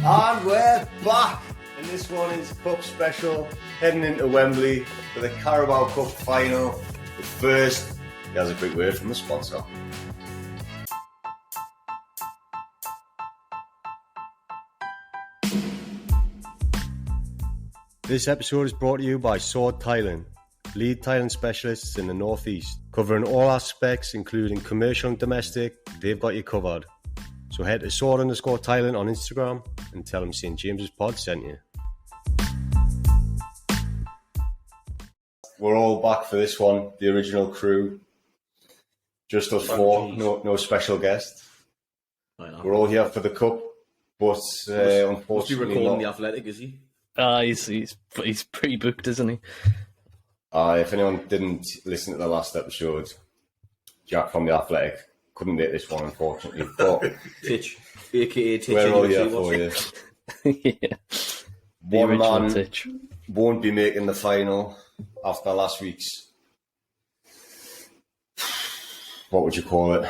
And we're back, and this one is Cup Special, heading into Wembley for the Carabao Cup Final. But first, here's a quick word from the sponsor. This episode is brought to you by Sword Tiling, lead tiling specialists in the Northeast, covering all aspects including commercial and domestic. They've got you covered. So head to sword_tiling on Instagram and tell them St. James's Pod sent you. We're all back for this one, the original crew. Just us four, no special guest. We're all here for the cup, but unfortunately must be recording the Athletic, is he? He's pretty booked, isn't he? If anyone didn't listen to the last episode, Jack from the Athletic couldn't make this one, unfortunately. But Titch, aka Titch. We're all here for you. Yeah. One man Titch won't be making the final after last week's, what would you call it?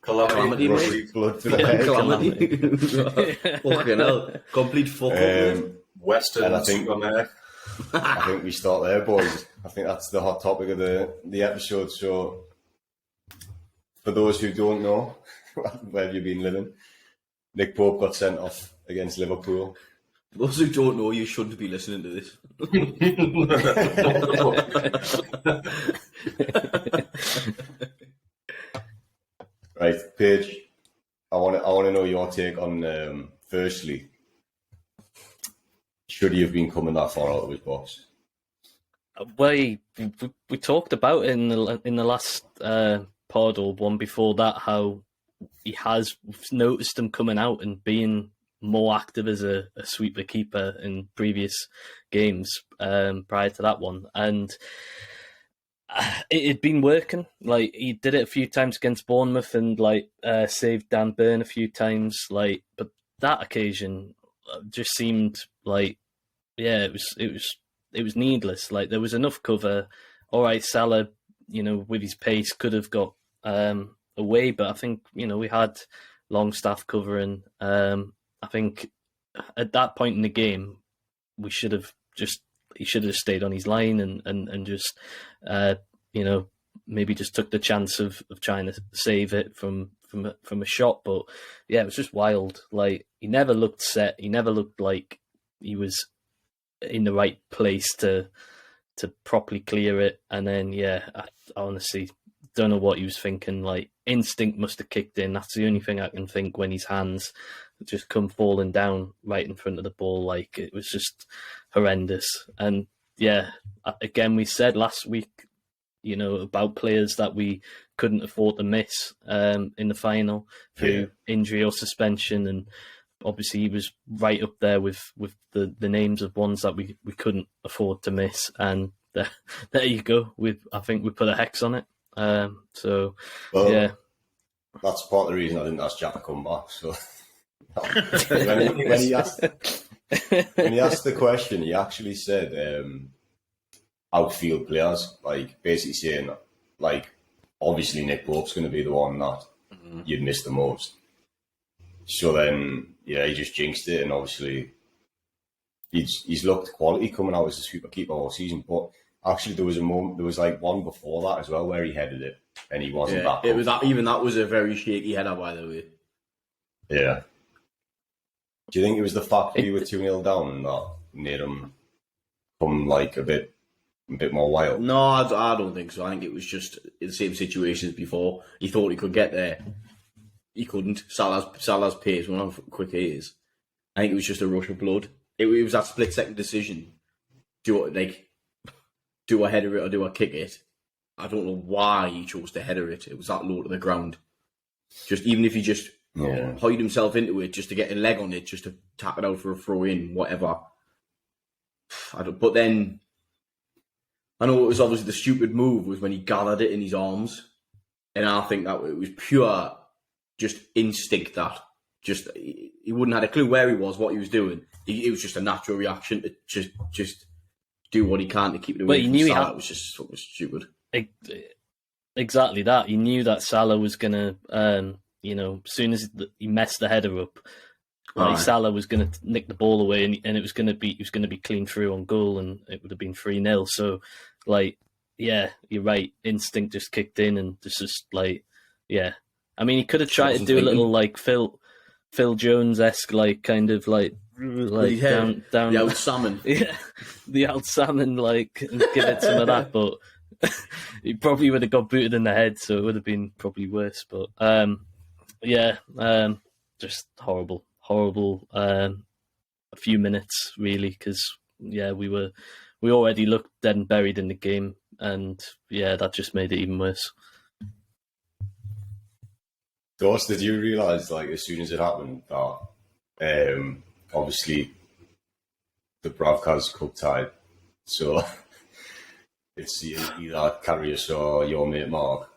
Calamity. Blood to the head. Calamity. Fucking hell. Complete fuck up. Western and I think we start there, boys. I think that's the hot topic of the episode. So, for those who don't know, where have you been living? Nick Pope got sent off against Liverpool. For those who don't know, you shouldn't be listening to this. Right, Paige. I want to know your take on firstly. Should he have been coming that far out of his box? Well, we talked about it in the last pod or one before that, how he has noticed him coming out and being more active as a sweeper keeper in previous games prior to that one, and it had been working. Like, he did it a few times against Bournemouth and saved Dan Burn a few times. But that occasion just seemed like, it was needless. Like, there was enough cover. All right, Salah, with his pace could have got away, but I think we had Longstaff covering. I think at that point in the game, he should have stayed on his line and just maybe just took the chance of trying to save it from a shot. But yeah, it was just wild. Like, he never looked set. He never looked like he was in the right place to properly clear it. And then I honestly don't know what he was thinking. Like, instinct must have kicked in. That's the only thing I can think, when his hands just come falling down right in front of the ball. Like, it was just horrendous. And again, we said last week, about players that we couldn't afford to miss in the final through injury or suspension, and obviously he was right up there with the names of ones that we couldn't afford to miss. And there you go. I think we put a hex on it. That's part of the reason I didn't ask Jack to come back. So when he asked the question, he actually said outfield players, like basically saying, like, obviously Nick Pope's going to be the one that you'd miss the most. So then, he just jinxed it, and obviously he's looked quality coming out as a sweeper keeper all season. But actually, there was one before that as well where he headed it, and he wasn't that. It was that. Even that was a very shaky header, by the way. Yeah. Do you think it was the fact that we were 2-0 down that made him come like a bit more wild? No, I don't think so. I think it was just in the same situation as before. He thought he could get there. He couldn't. Salah's pace went on quick he is. I think it was just a rush of blood. It was that split-second decision. Do I header it or do I kick it? I don't know why he chose to header it. It was that low to the ground. Just even if he just hide himself into it, just to get a leg on it, just to tap it out for a throw-in, whatever. But then, I know it was obviously the stupid move was when he gathered it in his arms. And I think that it was pure just instinct that just he wouldn't have a clue where he was, what he was doing. It was just a natural reaction to just do what he can to keep it away from Salah. It was just fucking stupid. Exactly that. He knew that Salah was going to, as soon as he messed the header up, Like Salah was going to nick the ball away, and it was going to be clean through on goal, and it would have been 3-0. So, like, yeah, you're right. Instinct just kicked in, and just like, yeah. I mean, he could have tried to do a little like Phil Jones-esque, like kind of like down the old salmon, yeah, the old salmon, like, and give it some of that, but he probably would have got booted in the head, so it would have been probably worse. But just horrible. A few minutes really, because we already looked dead and buried in the game, and that just made it even worse. Doss, did you realise, like, as soon as it happened, that obviously the Bravkas Cup tied, so it's either Karius or your mate Mark?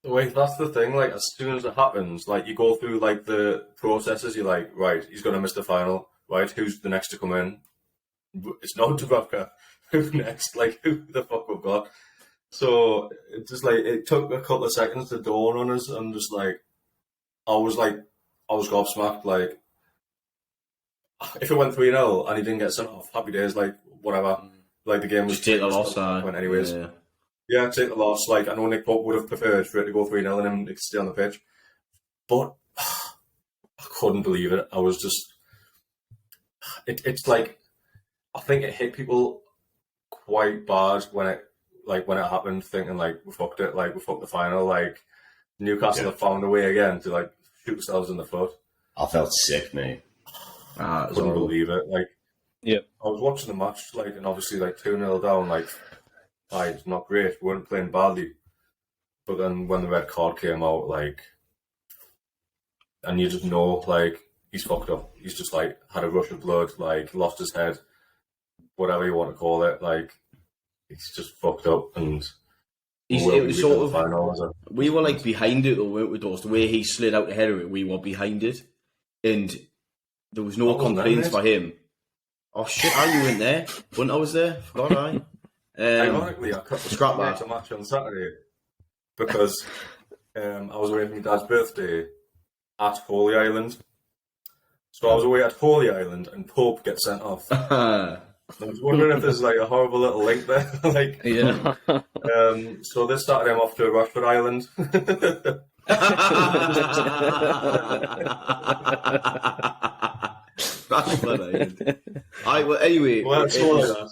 Wait, that's the thing. Like, as soon as it happens, like, you go through like the processes. You're like, right, he's gonna miss the final. Right, who's the next to come in? It's not Dubravka. Who next? Like, who the fuck we've got? So it just like it took a couple of seconds to dawn on us. I'm just like, I was gobsmacked. Like, if it went 3-0 and he didn't get sent off, happy days. Like, whatever. Like, the game was just take the loss. Anyways. Yeah, take the loss. Like, I know Nick Pope would have preferred for it to go 3-0 and him to stay on the pitch. But I couldn't believe it. I was just... It's like... I think it hit people quite bad when it happened, thinking, like, we fucked it. Like, we fucked the final. Like, Newcastle have found a way again to, like, shoot themselves in the foot. I felt sick, mate. I couldn't believe it. Like, I was watching the match, like, and obviously, like, 2-0 down, like... It's not great. We weren't playing badly. But then when the red card came out, like, and you just know, like, he's fucked up. He's just, like, had a rush of blood, like, lost his head, whatever you want to call it. Like, he's just fucked up. And it was sort of, final, we were, like, behind it, or weren't we, Doss? The way he slid out ahead of it, we were behind it. And there was no complaints for him. Oh, shit, you weren't there? When I was there? Forgot I. Ironically, I cut the match on Saturday because I was away for my dad's birthday at Holy Island. So I was away at Holy Island and Pope gets sent off. I was wondering if there's like a horrible little link there. Like, yeah. So this started him off to Rashford Island. Rashford Island. Anyway. Well, it's all like that.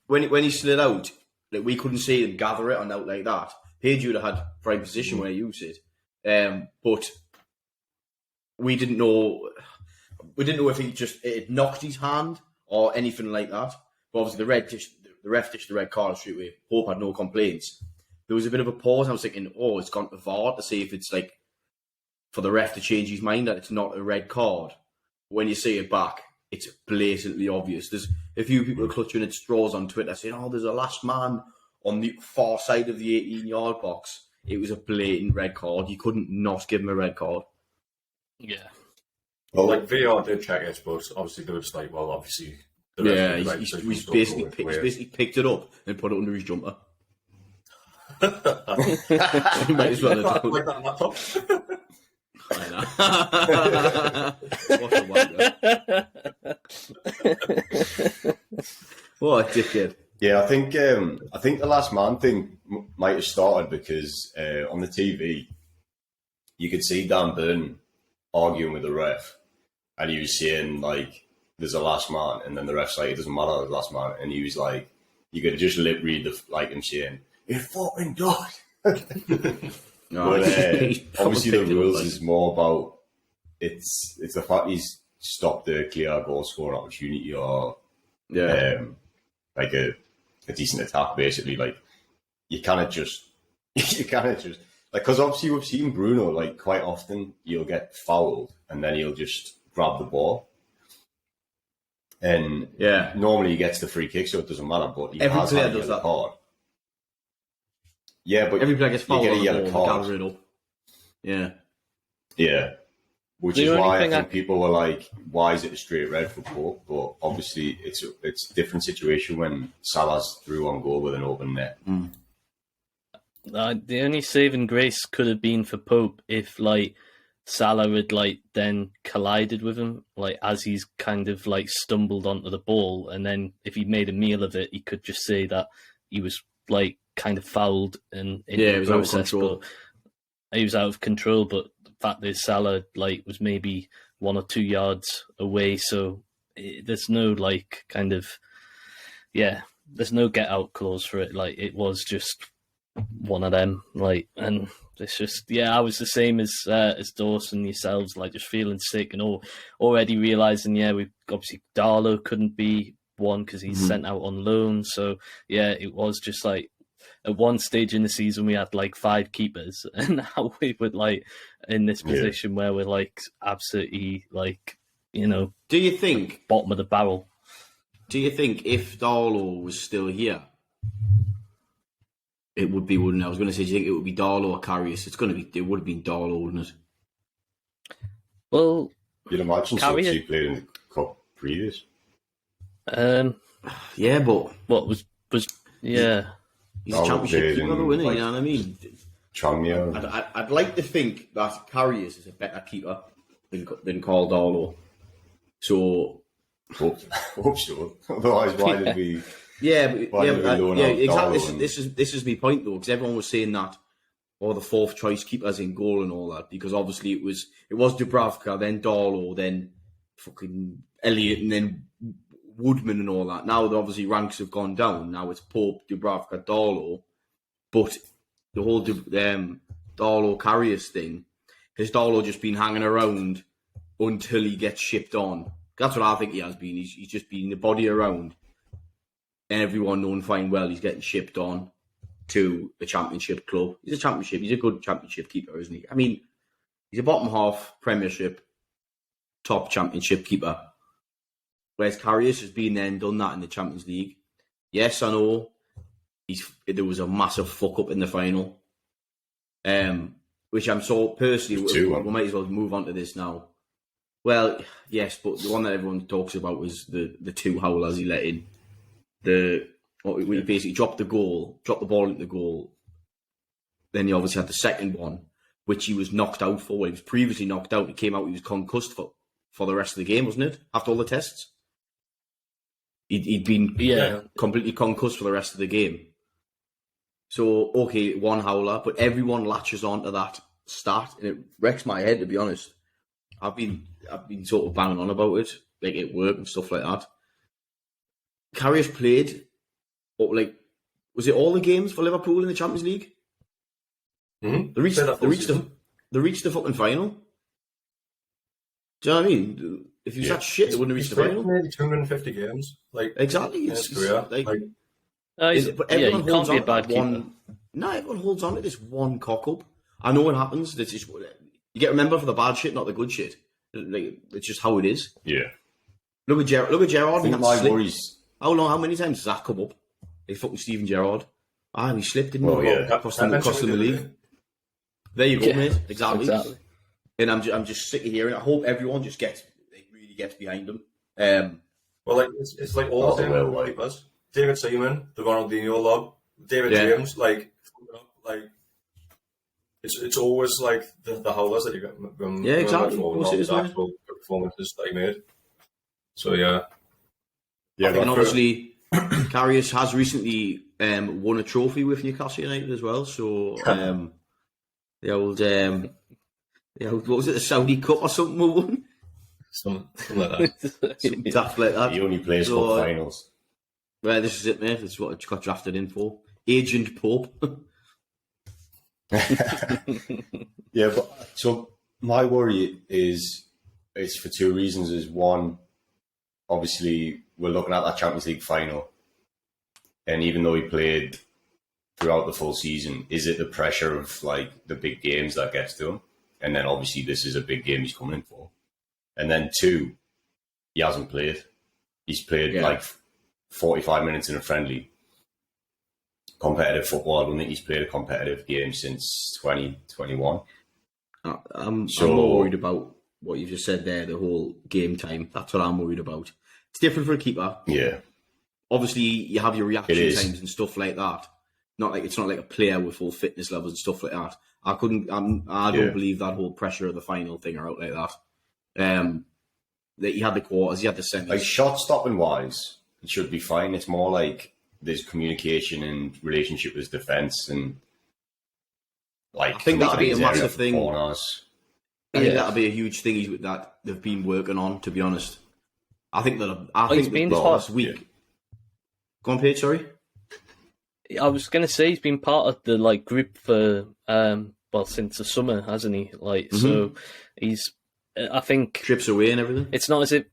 When he slid out, like, we couldn't see him gather it and out like that. Page would have had prime position where you sit, but we didn't know. We didn't know if it knocked his hand or anything like that. But obviously, the ref dished the red card straight away. Pope had no complaints. There was a bit of a pause. I was thinking, it's gone to VAR to see if it's like for the ref to change his mind that it's not a red card. When you see it back, it's blatantly obvious. There's a few people clutching at straws on Twitter saying, there's a last man on the far side of the 18-yard box. It was a blatant red card. You couldn't not give him a red card. Yeah. Well, like, VAR did check it, but obviously they were just like, well, obviously... He's basically picked it up and put it under his jumper. You might as well have done. Like that on laptop. What a wanker. What a dickhead. Yeah, I think the last man thing might have started because on the TV you could see Dan Burn arguing with the ref, and he was saying, like, there's a last man, and then the ref's like, it doesn't matter, the last man, and he was like, you could just lip read him saying, "You fucking dog." No, but obviously the rules is more about it's the fact he's stopped the clear goal scoring opportunity or like a decent attack, basically. Like, you cannot just like, because obviously we've seen Bruno, like, quite often he'll get fouled and then he'll just grab the ball, and normally he gets the free kick, so it doesn't matter. But he every has player had a does yellow that. Card. Yeah, but every player gets fouled you get a on yellow the ball, card. gather it up. Yeah. Yeah. Which is why I think people were like, why is it a straight red for Pope? But obviously it's a different situation when Salah's through on goal with an open net. The only saving grace could have been for Pope if, like, Salah had like then collided with him, like as he's kind of like stumbled onto the ball, and then if he made a meal of it, he could just say that he was like kind of fouled and in the process, but he was out of control. But the fact is, Salah like was maybe 1 or 2 yards away, so there's no like kind of there's no get out clause for it. Like it was just one of them, like, and it's just I was the same as Dawson, yourselves, like just feeling sick and already realizing we obviously Darlow couldn't be one because he's sent out on loan, so it was just like at one stage in the season we had like 5 keepers, and now we were like in this position where we're like absolutely like do you think bottom of the barrel? Do you think if Darlow was still here, it would be, wouldn't it? I was going to say, do you think it would be Darlow or Karius? It would have been Darlow, wouldn't it? Well, you'd imagine since he played in the cup previous. But what was he's a championship keeper, though, isn't he? You know what I mean? Tranmere. I'd like to think that Karius is a better keeper than Carl Darlow. So. Hope so. Otherwise, why did we? Exactly. This is my point though, because everyone was saying that, the 4th choice keepers in goal and all that, because obviously it was Dubravka, then Darlow, then fucking Elliott, and then Woodman and all that. Now the obviously ranks have gone down. Now it's Pope, Dubravka, Darlow, but the whole Darlow Karius thing has Darlow just been hanging around until he gets shipped on. That's what I think he has been. He's just been the body around, and everyone knowing fine well he's getting shipped on to a championship club. He's a good championship keeper, isn't he? I mean, he's a bottom half Premiership top championship keeper. Whereas Karius has been there and done that in the Champions League. Yes, I know there was a massive fuck up in the final, which I'm so personally we might as well move on to this now. Well, yes, but the one that everyone talks about was the 2 howlers he let in. He basically dropped the ball into the goal. Then he obviously had the second one, which he was knocked out for. He was previously knocked out. He came out, he was concussed for the rest of the game, wasn't it? After all the tests? He'd been completely concussed for the rest of the game. So, okay, 1 howler, but everyone latches on to that stat, and it wrecks my head, to be honest. I've been sort of banging on about it, like at work and stuff like that. Karius played, was it all the games for Liverpool in the Champions League? Mm-hmm. They reached the fucking final. Do you know what I mean? If you was that shit, they wouldn't have reached the final. Maybe 250 games, exactly. In his career. But everyone holds on to that one. No, everyone holds on to this one cock up. I know what happens. It's just, you get remembered for the bad shit, not the good shit. It's just how it is. Yeah. Look at Gerrard. I think my worries. How many times does that come up? They fucking Steven Gerrard. We slipped, didn't we? Cost them the league. There you go, mate. Exactly. And I'm just sick of hearing. I hope everyone just really gets behind them. It's like all the same keepers. David Seaman, the Ronaldinho lob, David James, it's always like the howlers that you get from exactly. The actual performances that he made. So and obviously Karius has recently won a trophy with Newcastle United as well. So the old what was it, the Saudi Cup or something we won? Something like that. Something daft like that. He only plays cup finals. Well, this is it, mate. This is what I got drafted in for. Agent Pope. But so my worry is for 2 reasons. Is one, obviously we're looking at that Champions League final, and even though he played throughout the full season, is it the pressure of like the big games that gets to him? And then obviously this is a big game he's coming in for. And then 2, he hasn't played. He's played like 45 minutes in a friendly. Competitive football. I don't think he's played a competitive game since 2021. I'm more worried about what you've just said there, the whole game time. That's what I'm worried about. It's different for a keeper. Yeah. Obviously, you have your reaction times and stuff like that. it's not like a player with full fitness levels and stuff like that. I don't believe that whole pressure of the final thing are out like that. That he had the quarters, he had the semis. Like shot stopping wise, it should be fine. It's more like there's communication and relationship with defence, and like I think that'd be a massive thing. Corners. I think that'd be a huge thing that they've been working on. To be honest, I think last week. Yeah. Go on, Paige. Sorry. I was going to say he's been part of the group for since the summer, hasn't he? So he's. I think trips away and everything. It's not as if,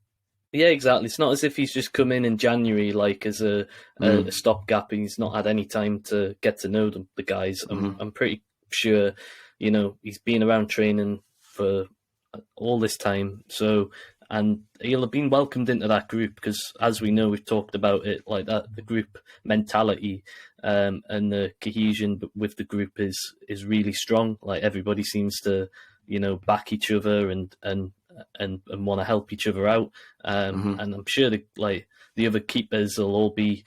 yeah, exactly. It's not as if he's just come in January as a stopgap and he's not had any time to get to know the guys. I'm pretty sure, he's been around training for all this time. So, and he'll have been welcomed into that group because, as we know, we've talked about it like that. The group mentality and the cohesion with the group is really strong. Like everybody seems to, back each other and want to help each other out. And I'm sure the other keepers will all be,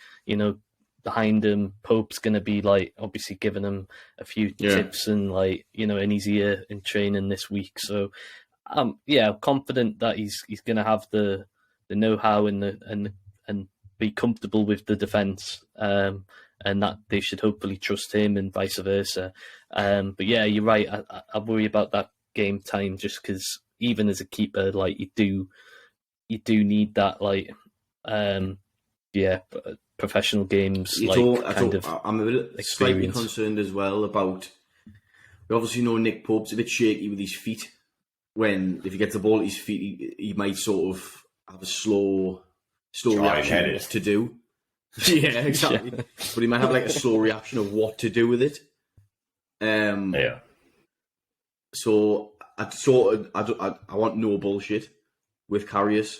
behind him. Pope's going to be obviously giving him a few tips and in his ear in training this week. So I'm confident that he's going to have the know-how and be comfortable with the defence. And that they should hopefully trust him and vice versa. But yeah, you're right. I worry about that game time just because even as a keeper, you do need that professional games. I'm a bit slightly concerned as well about. We obviously know Nick Pope's a bit shaky with his feet. If he gets the ball at his feet, he might sort of have a slow reaction what to do. Yeah, exactly. Yeah. But he might have a slow reaction of what to do with it. So I want no bullshit with Karius,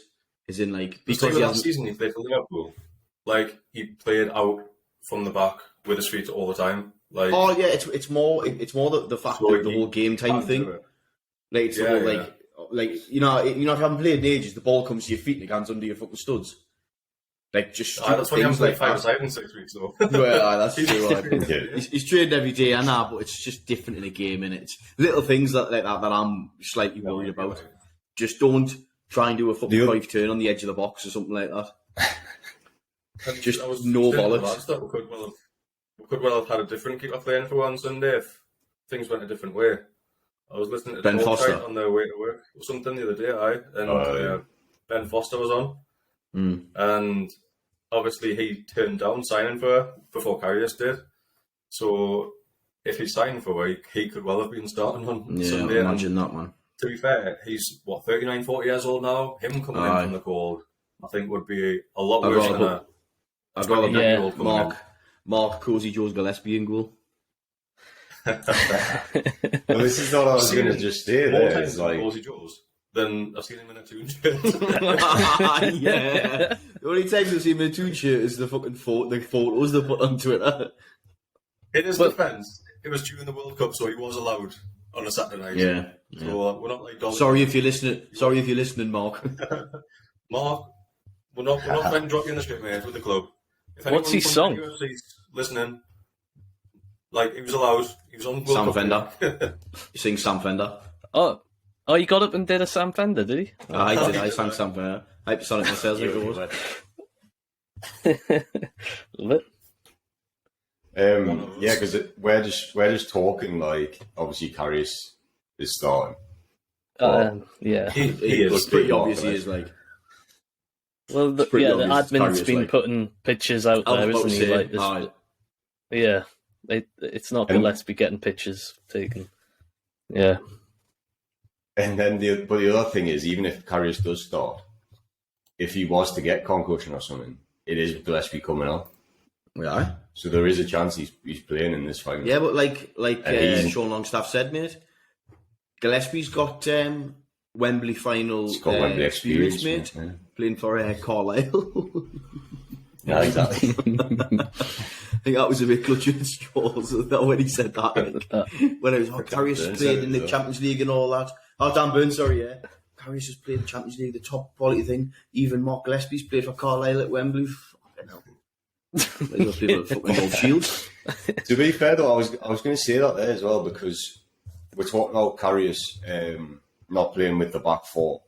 as in because last season he played for Liverpool, he played out from the back with his feet all the time. It's more the fact that the whole game time thing. If you haven't played in ages, the ball comes to your feet and it goes under your fucking studs. That's when he played 5-a-side in 6 weeks though. Well, that's true. He's trained every day, I know, but it's just different in a game, and it's little things like that I'm slightly worried about. Just don't try and do a fucking 5 turn on the edge of the box or something like that. Just no bollocks. We could well have had a different keeper playing for one Sunday if things went a different way. I was listening to Ben Foster on their way to work or something the other day, and Ben Foster was on. And obviously he turned down signing for her before Karius did. So if he signed for her, he could well have been starting on Sunday. Imagine that, man. To be fair, he's 39, 40 years old now. Him coming in from the cold, I think would be a lot worse than a. I'd rather put Mark Cozy Joe's Gillespie in goal. Well, this is not what I was going to just say. There, it's Cozy Joe's. Then I've seen him in a Toon shirt. Yeah. The only time I've seen him in a Toon shirt is the fucking photos they put on Twitter. In his defence, it was during the World Cup, so he was allowed on a Saturday night. Yeah. So we're not like... Sorry if you're listening, Mark. Mark, we're not trying to drop you in the shit, mate, with the club. What's his song? Listening. He was allowed. He was on World Sam Cup. Fender. He sings Sam Fender. Oh, he got up and did a Sam Fender, did he? I did. I sang Sam Fender. Hypersonic myself, like it was. Love it. Because we're just talking obviously Karius is starting. He is pretty obvious. He is Well, the admin's been putting pictures out there, isn't he? Yeah, it's not Gillespie getting pictures taken. Yeah. And then the other thing is, even if Karius does start, if he was to get concussion or something, it is Gillespie coming on. Yeah. So there is a chance he's playing in this final. Yeah, but Sean Longstaff said, mate, Gillespie's got Wembley final Wembley experience, mate. Yeah. Playing for Carlisle. Yeah, exactly. I think that was a bit clutching at straws when he said that. When it was Karius played in the Champions League and all that. Oh, Dan Burns, sorry, yeah. Karius has played in the Champions League, the top quality thing. Even Mark Gillespie's played for Carlisle at Wembley. Fucking hell. Those people fucking love Shields. To be fair though, I was going to say that there as well, because we're talking about Karius not playing with the back four,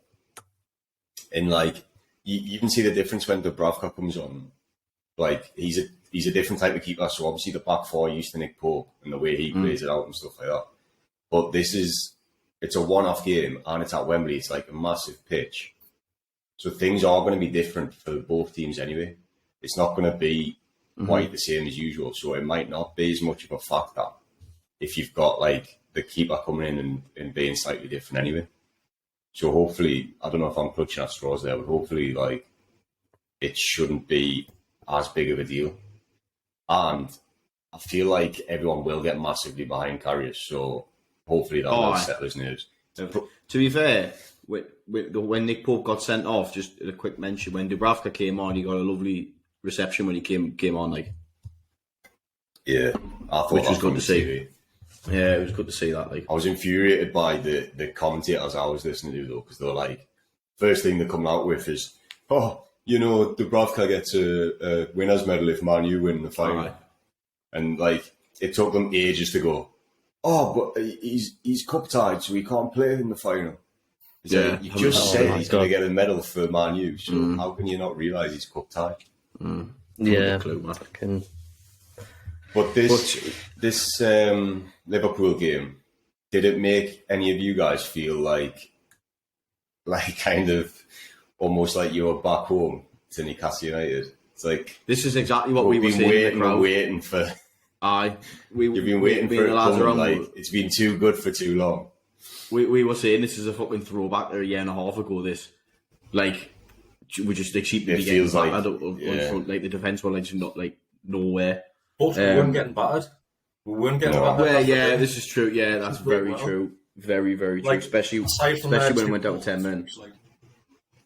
and like you can see the difference when Dubravka comes on. Like he's a different type of keeper, so obviously the back four used to Nick Pope and the way he plays it out and stuff like that. But it's a one-off game and it's at Wembley. It's like a massive pitch, so things are going to be different for both teams anyway. It's not going to be quite the same as usual, so it might not be as much of a factor if you've got like the keeper coming in and being slightly different anyway. So hopefully, I don't know if I'm clutching at straws there, but hopefully like it shouldn't be as big of a deal. And I feel like everyone will get massively behind Karius, so hopefully that will settle his nerves. To be fair, when Nick Pope got sent off, just a quick mention, when Dubravka came on, he got a lovely reception when he came on. Like, yeah, I thought which was good to see. TV. Yeah, it was good to see that. Like, I was infuriated by the commentators I was listening to though, because they were like, first thing they come out with is, oh, you know, Dubravka gets a winner's medal if Man U win the final. Right. And like, it took them ages to go, oh, but he's cup tied, so he can't play in the final. Yeah, like, you just said he's going to get a medal for Man U, so how can you not realise he's cup tied? Yeah, but this Liverpool game, did it make any of you guys feel like kind of almost like you were back home to Newcastle United? It's like, this is exactly what we were saying. Waiting for. You've been waiting for it. Like, it's been too good for too long. We were saying this is a fucking throwback a year and a half ago. This, like, we just like cheap. It feels like like the defence were like not like nowhere. But we weren't getting battered. We weren't getting battered. Well, yeah, this is true. Yeah, that's very true. Very, very true. Like, especially when we went down 10 men. Like,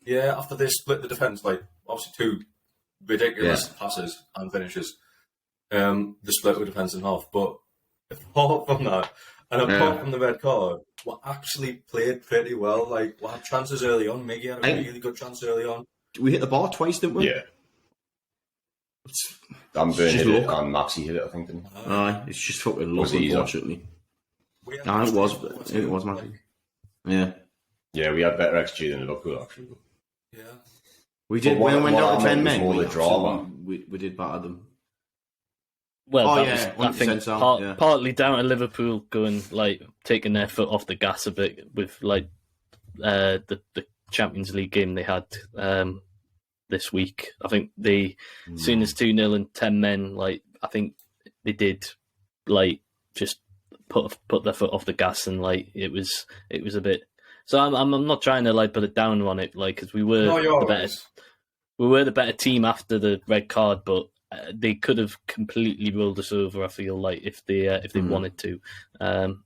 yeah, after they split the defence, like obviously two ridiculous passes and finishes. They split the defence in half. But apart from that, and apart from the red card, we actually played pretty well. Like, we had chances early on. Miggy had a really good chance early on. We hit the bar twice, didn't we? Yeah. Dan Burn hit it and Maxi hit it, I think, didn't he? It's just fucking luck, unfortunately. It was Maxi. Yeah. Yeah, we had better XG than Liverpool, actually. Yeah. We did. When we went down to 10 men, more the drama. We did batter them. Well, I think partly down to Liverpool going, like, taking their foot off the gas a bit with, like, the Champions League game they had this week. I think they, as soon as 2-0 and 10 men, like, I think they did, like, just put their foot off the gas, and like it was a bit. So I'm not trying to like put it down on it, like, because we were the better team after the red card, but they could have completely rolled us over. I feel like if they wanted to, and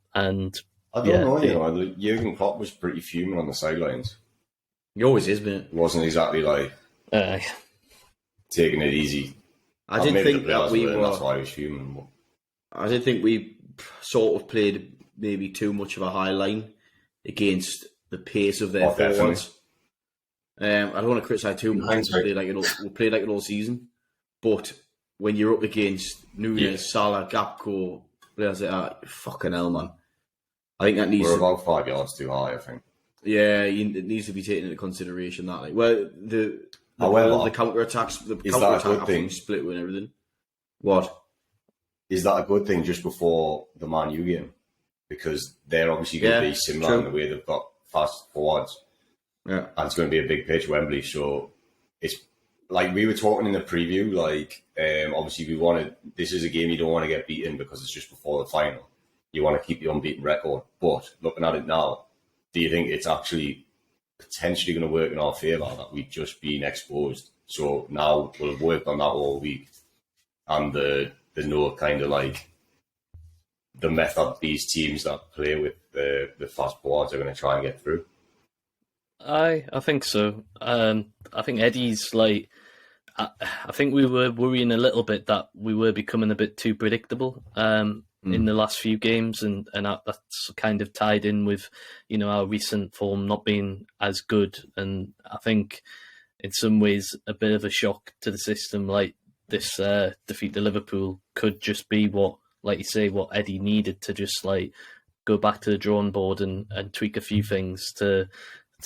I don't know. Jurgen Klopp was pretty fuming on the sidelines. He always is, but it wasn't exactly like taking it easy. I didn't think that we were. That's why he was fuming. But I didn't think we sort of played maybe too much of a high line against the pace of their forwards. I don't want to criticise too much. We played like it all season, but when you're up against Nunes, Salah, Gakpo, players like that, fucking hell, man. I think that needs. We're about 5 yards too high, I think. Yeah, it needs to be taken into consideration that, like, well, the counter attacks, split with everything. What? Is that a good thing just before the Man U game? Because they're obviously going to be similar in the way they've got fast forwards. Yeah. And it's going to be a big pitch, Wembley. So it's like we were talking in the preview, like, obviously this is a game you don't want to get beaten because it's just before the final. You want to keep the unbeaten record. But looking at it now, do you think it's actually potentially going to work in our favour that we've just been exposed? So now we'll have worked on that all week. And there's no kind of like the method these teams that play with the fast forwards are going to try and get through. I think so. I think Eddie's like. I think we were worrying a little bit that we were becoming a bit too predictable in the last few games, and that's kind of tied in with, you know, our recent form not being as good. And I think in some ways a bit of a shock to the system. Like, this defeat to Liverpool could just be what, like you say, what Eddie needed to just like go back to the drawing board and tweak a few things to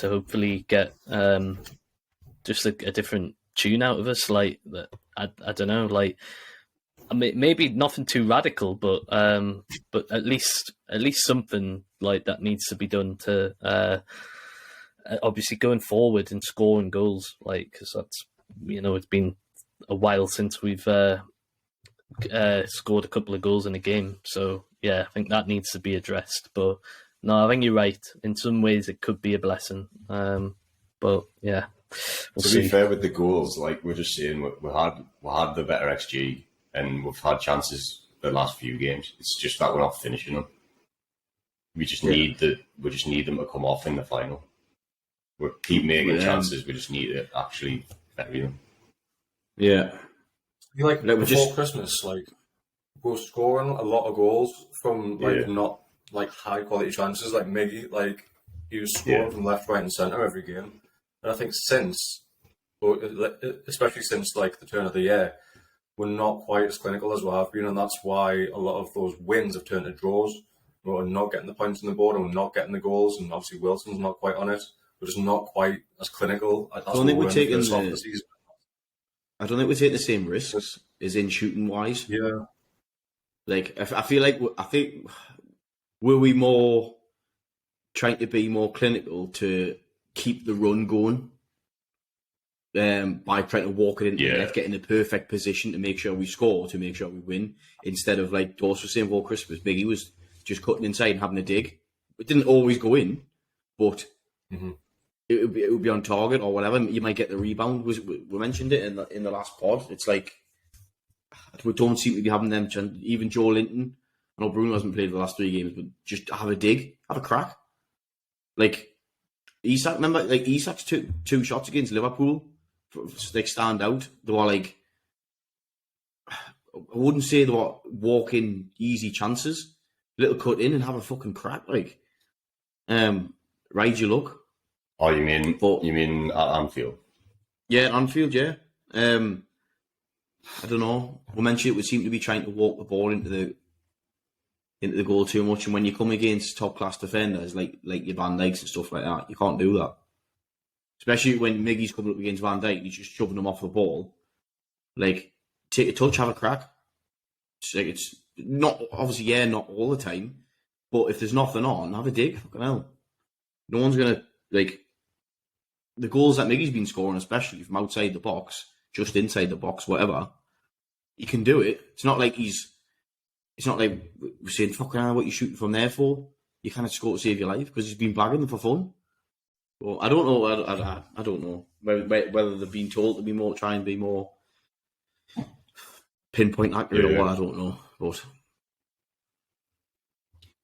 hopefully get just a different tune out of us. Like I don't know, like I mean, maybe nothing too radical, but at least something like that needs to be done to obviously going forward and scoring goals, like because that's it's been a while since we've scored a couple of goals in a game. So yeah, I think that needs to be addressed. But no, I think you're right. In some ways, it could be a blessing. But yeah, to be fair with the goals, like we're just saying, we had the better XG and we've had chances the last few games. It's just that we're not finishing them. We just need them to come off in the final. We keep making chances. We just need to actually bury them. Yeah. Like before Christmas, like we were scoring a lot of goals from not like high quality chances. Like Miggy, like he was scoring from left, right, and centre every game. And I think especially since like the turn of the year, we're not quite as clinical as we have been, and that's why a lot of those wins have turned to draws. We're not getting the points on the board, and we're not getting the goals, and obviously Wilson's not quite on it. We're just not quite as clinical. I don't think we're taking the season. I don't think we're taking the same risks as in shooting wise. Yeah, like I feel like were we more trying to be more clinical to keep the run going by trying to walk it into the net, get in the perfect position to make sure we score, to make sure we win, instead of like Dawes was saying before Christmas, Biggie was just cutting inside and having a dig. It didn't always go in, but it would be on target or whatever. You might get the rebound. We mentioned it in the last pod. It's like we don't seem to be having them. Even Joe Linton, I know Bruno hasn't played the last 3 games, but just have a dig, have a crack. Like Isak, remember, like Isak's two shots against Liverpool, like stand out. They were like, I wouldn't say they were walking easy chances. Little cut in and have a fucking crack. Like, ride your luck. Oh, you mean at Anfield? Yeah, Anfield. Yeah. I don't know. We mentioned it would seem to be trying to walk the ball into the goal too much, and when you come against top class defenders like your Van Dijks and stuff like that, you can't do that. Especially when Miggy's coming up against Van Dijk, he's just shoving them off the ball. Like, take a touch, have a crack. It's not obviously not all the time, but if there's nothing on, have a dig. Fucking hell, no one's gonna like the goals that Miggy's been scoring, especially from outside the box, just inside the box, whatever. He can do it. It's not like we're saying, fucking hell, what you shooting from there for? You kind of score to save your life because he's been bagging them for fun. Well, I don't know. I don't know whether they've been told to be more, try and be more pinpoint accurate or what. I don't know, but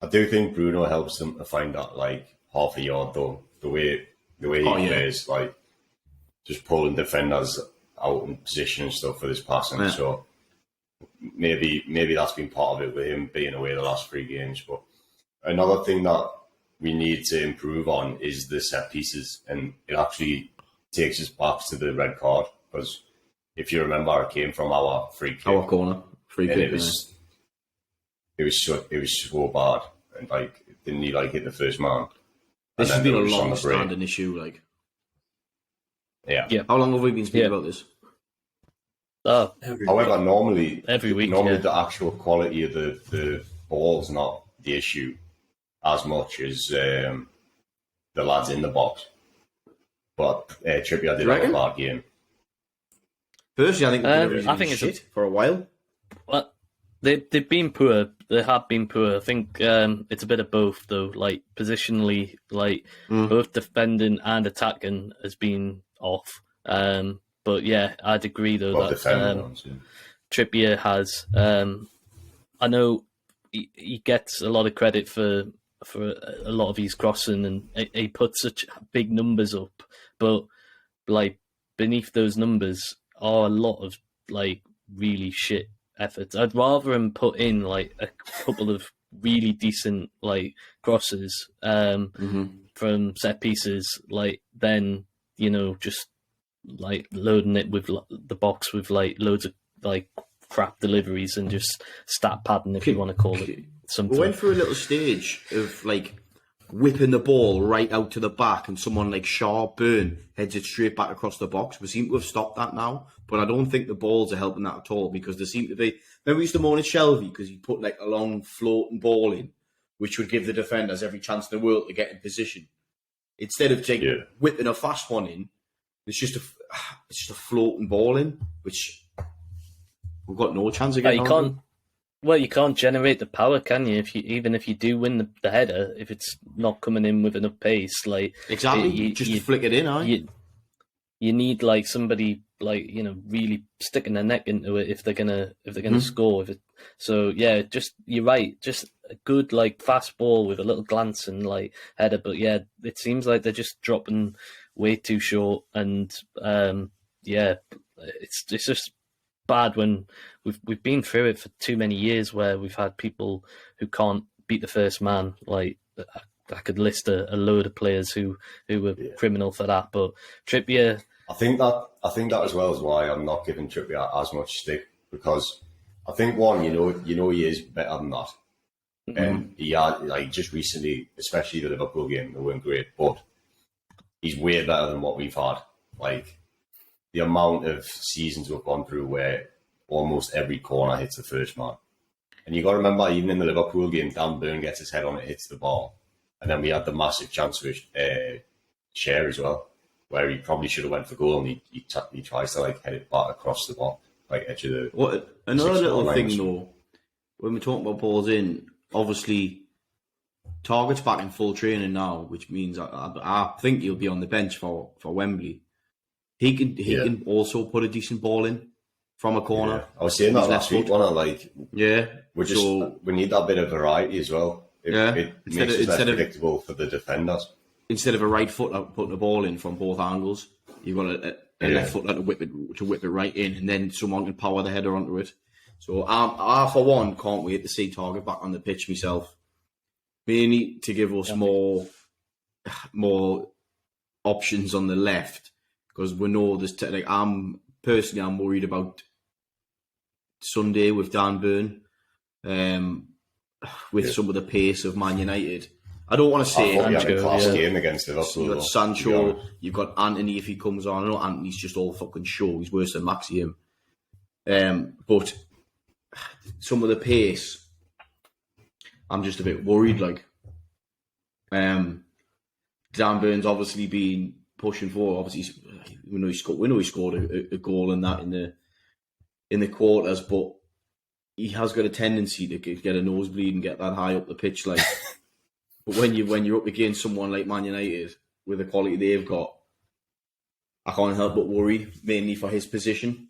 I do think Bruno helps them to find that like half a yard though. The way he plays, like just pulling defenders out in position and stuff for this passing. Yeah. So maybe that's been part of it with him being away the last 3 games. But another thing that we need to improve on is the set pieces, and it actually takes us back to the red card, because if you remember, it came from our free kick, our corner free kick. It was so bad, and like didn't he like hit the first man? This has been a long-standing issue. Like, yeah. How long have we been speaking about this? However, normally the actual quality of the ball is not the issue as much as the lads in the box. But Trippier did have a bad game. Personally, I think it's shit for a while. Well, they've been poor. They have been poor. I think it's a bit of both, though. Like positionally, like both defending and attacking has been off. But yeah, I'd agree though that Trippier has. I know he gets a lot of credit for a lot of his crossing, and he puts such big numbers up. But like beneath those numbers are a lot of like really shit efforts. I'd rather him put in like a couple of really decent like crosses from set pieces, like than just like loading it with the box with like loads of like crap deliveries and just stat padding, if you want to call it something. We went through a little stage of like whipping the ball right out to the back, and someone like Burn heads it straight back across the box. We seem to have stopped that now, but I don't think the balls are helping that at all, because there seem to be. Remember, we used to moan at Shelby because he put like a long floating ball in, which would give the defenders every chance in the world to get in position. Instead of whipping a fast one in, it's just a floating ball in, which we've got no chance of getting. You can't generate the power, can you? Even if you do win the header, if it's not coming in with enough pace, like exactly, you flick it in. You need like somebody like really sticking their neck into it if they're gonna score. You're right. Just a good like fast ball with a little glance and like header, but it seems like they're just dropping way too short, and it's just bad when we've been through it for too many years where we've had people who can't beat the first man. Like I could list a load of players who were criminal for that, but Trippier. I think that as well is why I'm not giving Trippier as much stick, because I think he is better than that. And he had, like, just recently, especially the Liverpool game, they weren't great, but he's way better than what we've had. Like, the amount of seasons we've gone through where almost every corner hits the first man. And you got to remember, even in the Liverpool game, Dan Burn gets his head on it, hits the ball. And then we had the massive chance with Share as well, where he probably should have went for goal, and he tries to like head it back across the ball, like edge of the. Another little thing though, when we're talking about balls in, obviously Target's back in full training now, which means I think he'll be on the bench for Wembley. He can also put a decent ball in from a corner. Yeah. I was saying that last week, we need that bit of variety as well. It makes it less predictable for the defenders. Instead of a right foot putting the ball in from both angles, you've got a left foot to whip it right in, and then someone can power the header onto it. So I for one can't wait to see Target back on the pitch myself. Mainly to give us more options on the left, because we know there's I'm worried about Sunday with Dan Burn, with some of the pace of Man United. I don't want to say it. Had a class game against Liverpool. You've got Sancho, you've got Anthony if he comes on. I know Anthony's just all fucking show. He's worse than Maxim. But some of the pace, I'm just a bit worried. Like, Dan Burn's obviously been pushing forward. Obviously, we know he scored a goal in that in the quarters, but he has got a tendency to get a nosebleed and get that high up the pitch, like. But when you're up against someone like Man United with the quality they've got, I can't help but worry, mainly for his position.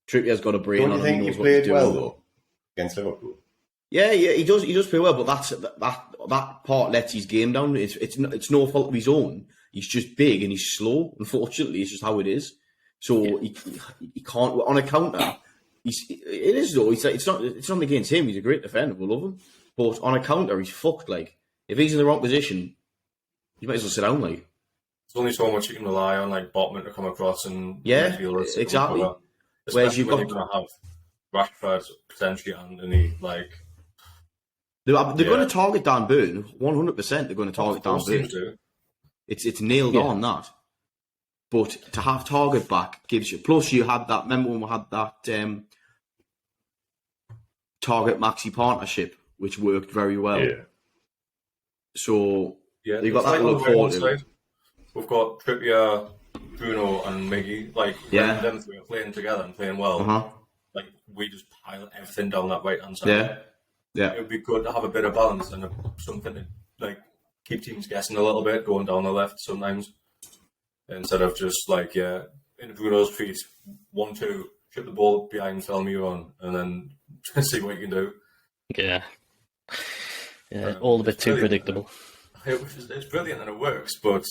Trippier's got a brain on him. Don't you think he played well though against Liverpool? Yeah, he does play well, but that part lets his game down. It's no fault of his own. He's just big and he's slow. Unfortunately, it's just how it is. So he can't on a counter. It is though. It's not against him. He's a great defender. We love him, but on a counter, he's fucked. Like, if he's in the wrong position, you might as well sit down. Like, there's only so much you can rely on, like Botman to come across and midfielders. Exactly. Whereas you're going to have Rashford, potentially Anthony, like. They're going to target Dan Burn. 100%. They're going to target Dan Burn. It's nailed on that. But to have Target back gives you. Plus, you had that. Remember when we had that Target Maxi partnership, which worked very well. Yeah. So you've got that to look forward to. We've got Trippier, Bruno, and Miggy. Like, them three are playing together and playing well. Like, we just pile everything down that right hand side. Yeah. It would be good to have a bit of balance and something to like keep teams guessing a little bit, going down the left sometimes, instead of just like in Bruno's feet, 1-2, chip the ball behind, tell me on, and then see what you can do. Yeah, all a bit too predictable. It's brilliant and it works, but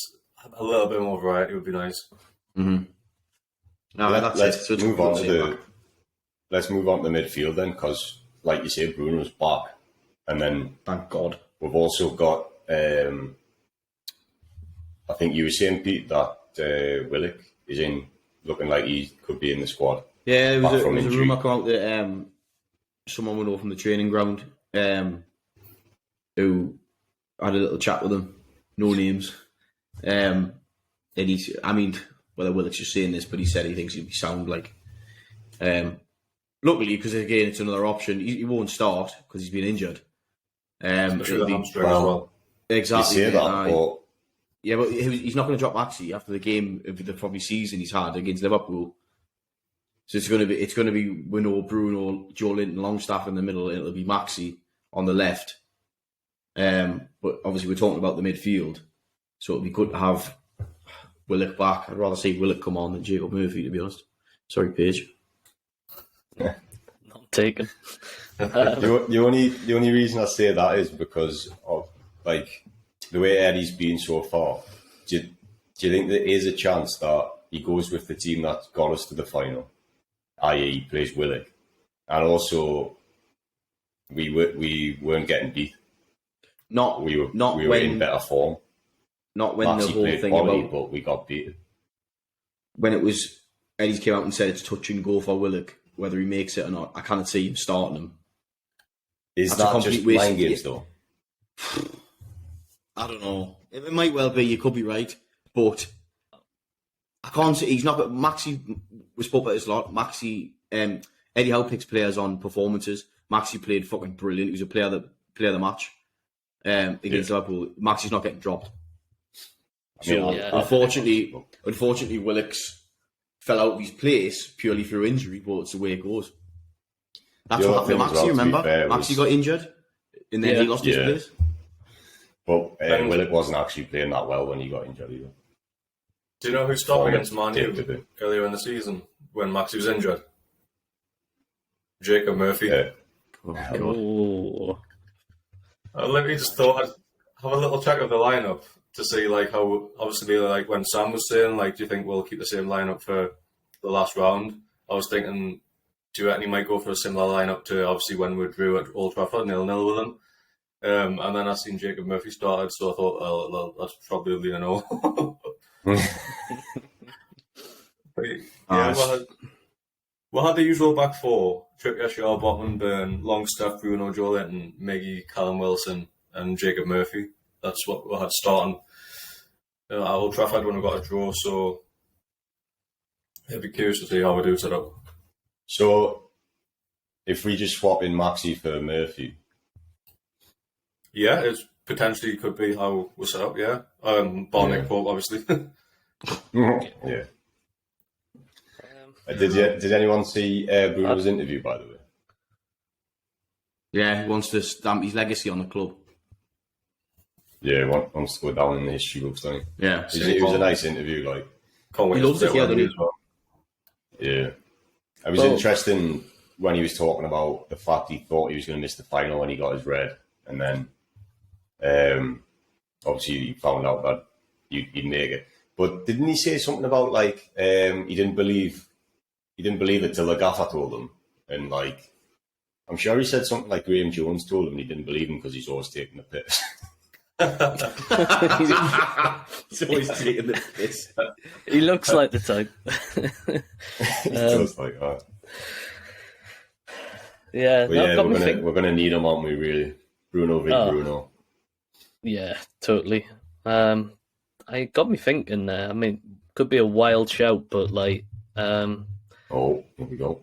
a little bit more variety would be nice. Mm-hmm. No, let's move on to the midfield then, because, like you say, Bruno's back, and then thank God we've also got. I think you were saying, Pete, that Willock is looking like he could be in the squad. Yeah, there was a injury. rumour come out that someone went over from the training ground who had a little chat with him, no names. And he's, I mean, whether Willock's just saying this, but he said he thinks he'll be sound. Like, luckily, because again, it's another option. He won't start because he's been injured. Especially the hamstring as well. Exactly. You say that, but yeah, but he's not going to drop Maxi after the game of the probably season he's had against Liverpool. So it's going to be Winnow, Bruno, Joe Linton, Longstaff in the middle, and it'll be Maxi on the left. But obviously we're talking about the midfield, so it'd be good to have Willock back. I'd rather see Willock come on than Jacob Murphy, to be honest. Sorry, Paige. Not taken. the only reason I say that is because of like the way Eddie's been so far. Do you think there is a chance that he goes with the team that got us to the final, i.e. he plays Willock, and also we weren't getting beat. We were in better form. Not when Maxi the whole played thing quality, about but we got beat. When it was Eddie's came out and said it's touch and go for Willock, whether he makes it or not. I cannot see him starting him. Is That's that just mind games though? I don't know. It might well be. You could be right, but I can't see. He's not. Maxi, we spoke about this a lot. Maxi, Eddie Howe picks players on performances. Maxi played fucking brilliant. He was a player of the match against Liverpool. Maxi's not getting dropped. Unfortunately, Willock's fell out of his place purely through injury, but it's the way it goes. That's what happened to Maxi, remember? Maxi got injured, and then he lost his place. But Willock wasn't actually playing that well when he got injured either. Do you know who started against Man U earlier in the season when Maxi was injured? Jacob Murphy. Yeah. Oh. I literally just thought I'd have a little check of the lineup to see like how, obviously like when Sam was saying like, do you think we'll keep the same lineup for the last round? I was thinking, do you reckon he might go for a similar lineup to obviously when we drew at Old Trafford 0-0 with him? And then I seen Jacob Murphy started, so I thought, well, that's probably a no. We'll have the usual back four: Trippier, Shaw, Botman, Burn, Longstaff, Bruno, Joe Linton, Miggy, Callum Wilson, and Jacob Murphy. That's what we'll have starting at Old Trafford when we got a draw, so it'd be curious to see how we do set up. So, if we just swap in Maxi for Murphy... Yeah, it potentially could be how we're set up, yeah. Bar Nick Pope, obviously. Yeah. Did anyone see Bruno's interview, by the way? Yeah, he wants to stamp his legacy on the club. Yeah, he wants to go down in the history books, doesn't he? Yeah. It was a nice interview, like... Can't wait he loves it here, doesn't he? as well. Yeah. It was interesting when he was talking about the fact he thought he was going to miss the final when he got his red, and then obviously he found out that he'd make it. But didn't he say something about like he didn't believe it till the gaffer told him, and like I'm sure he said something like Graham Jones told him he didn't believe him because he's always taking the piss. He's always taking the piss. He looks like the type. He does like that. Yeah, But yeah, we're gonna need him, aren't we? Really, Bruno v Bruno. Yeah, totally. I got me thinking there. I mean, could be a wild shout, but like, Oh, here we go.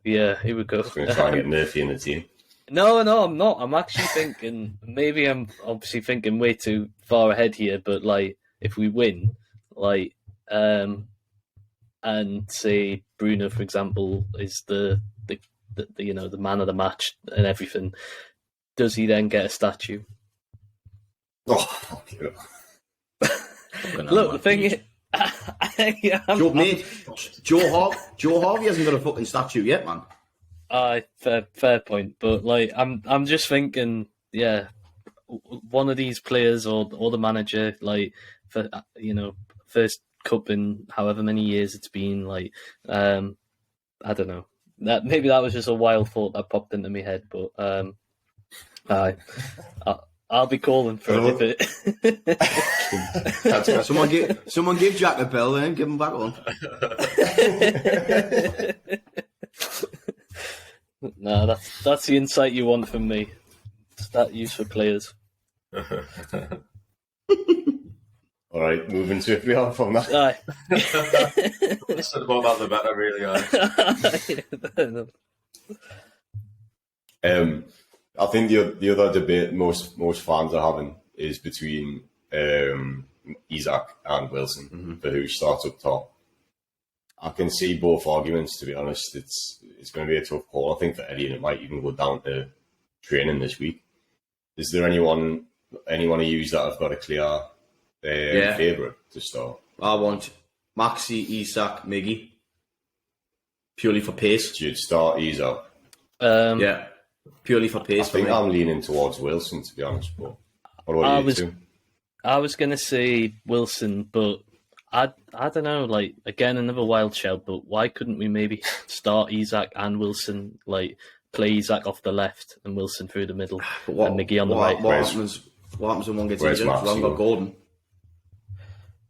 yeah, here we go. We're gonna try and get Murphy in the team. No, I'm not. I'm actually thinking, maybe I'm obviously thinking way too far ahead here, but like, if we win, like, and say Bruno, for example, is the you know, the man of the match and everything, does he then get a statue? Oh, okay. Look, the thing is, Joe Harvey hasn't got a fucking statue yet, man. Fair point, but like I'm just thinking, yeah, one of these players or the manager, like, for you know, first cup in however many years it's been, like, I don't know, that maybe that was just a wild thought that popped into my head, but I'll be calling for it. Someone give Jack a bell then, give him back on. No, that's the insight you want from me. Stat use for players. All right, moving swiftly on from that. Aye. Less said about that, the better, really. I think the other debate most fans are having is between Isak and Wilson for who starts up top. I can see both arguments. To be honest, it's going to be a tough call. I think for Eddie, and it might even go down to training this week. Is there anyone of you that have got a clear favourite to start? I want Maxi, Isak, Miggy, purely for pace. You'd start Isak. Yeah, purely for pace. I think I'm leaning towards Wilson, to be honest. But what about you two? I was going to say Wilson, but I don't know. Like, again, another wild shout. But why couldn't we maybe start Isak and Wilson? Like, play Isak off the left and Wilson through the middle, and Miggy on the right. What happens when one gets injured? We haven't got Gordon.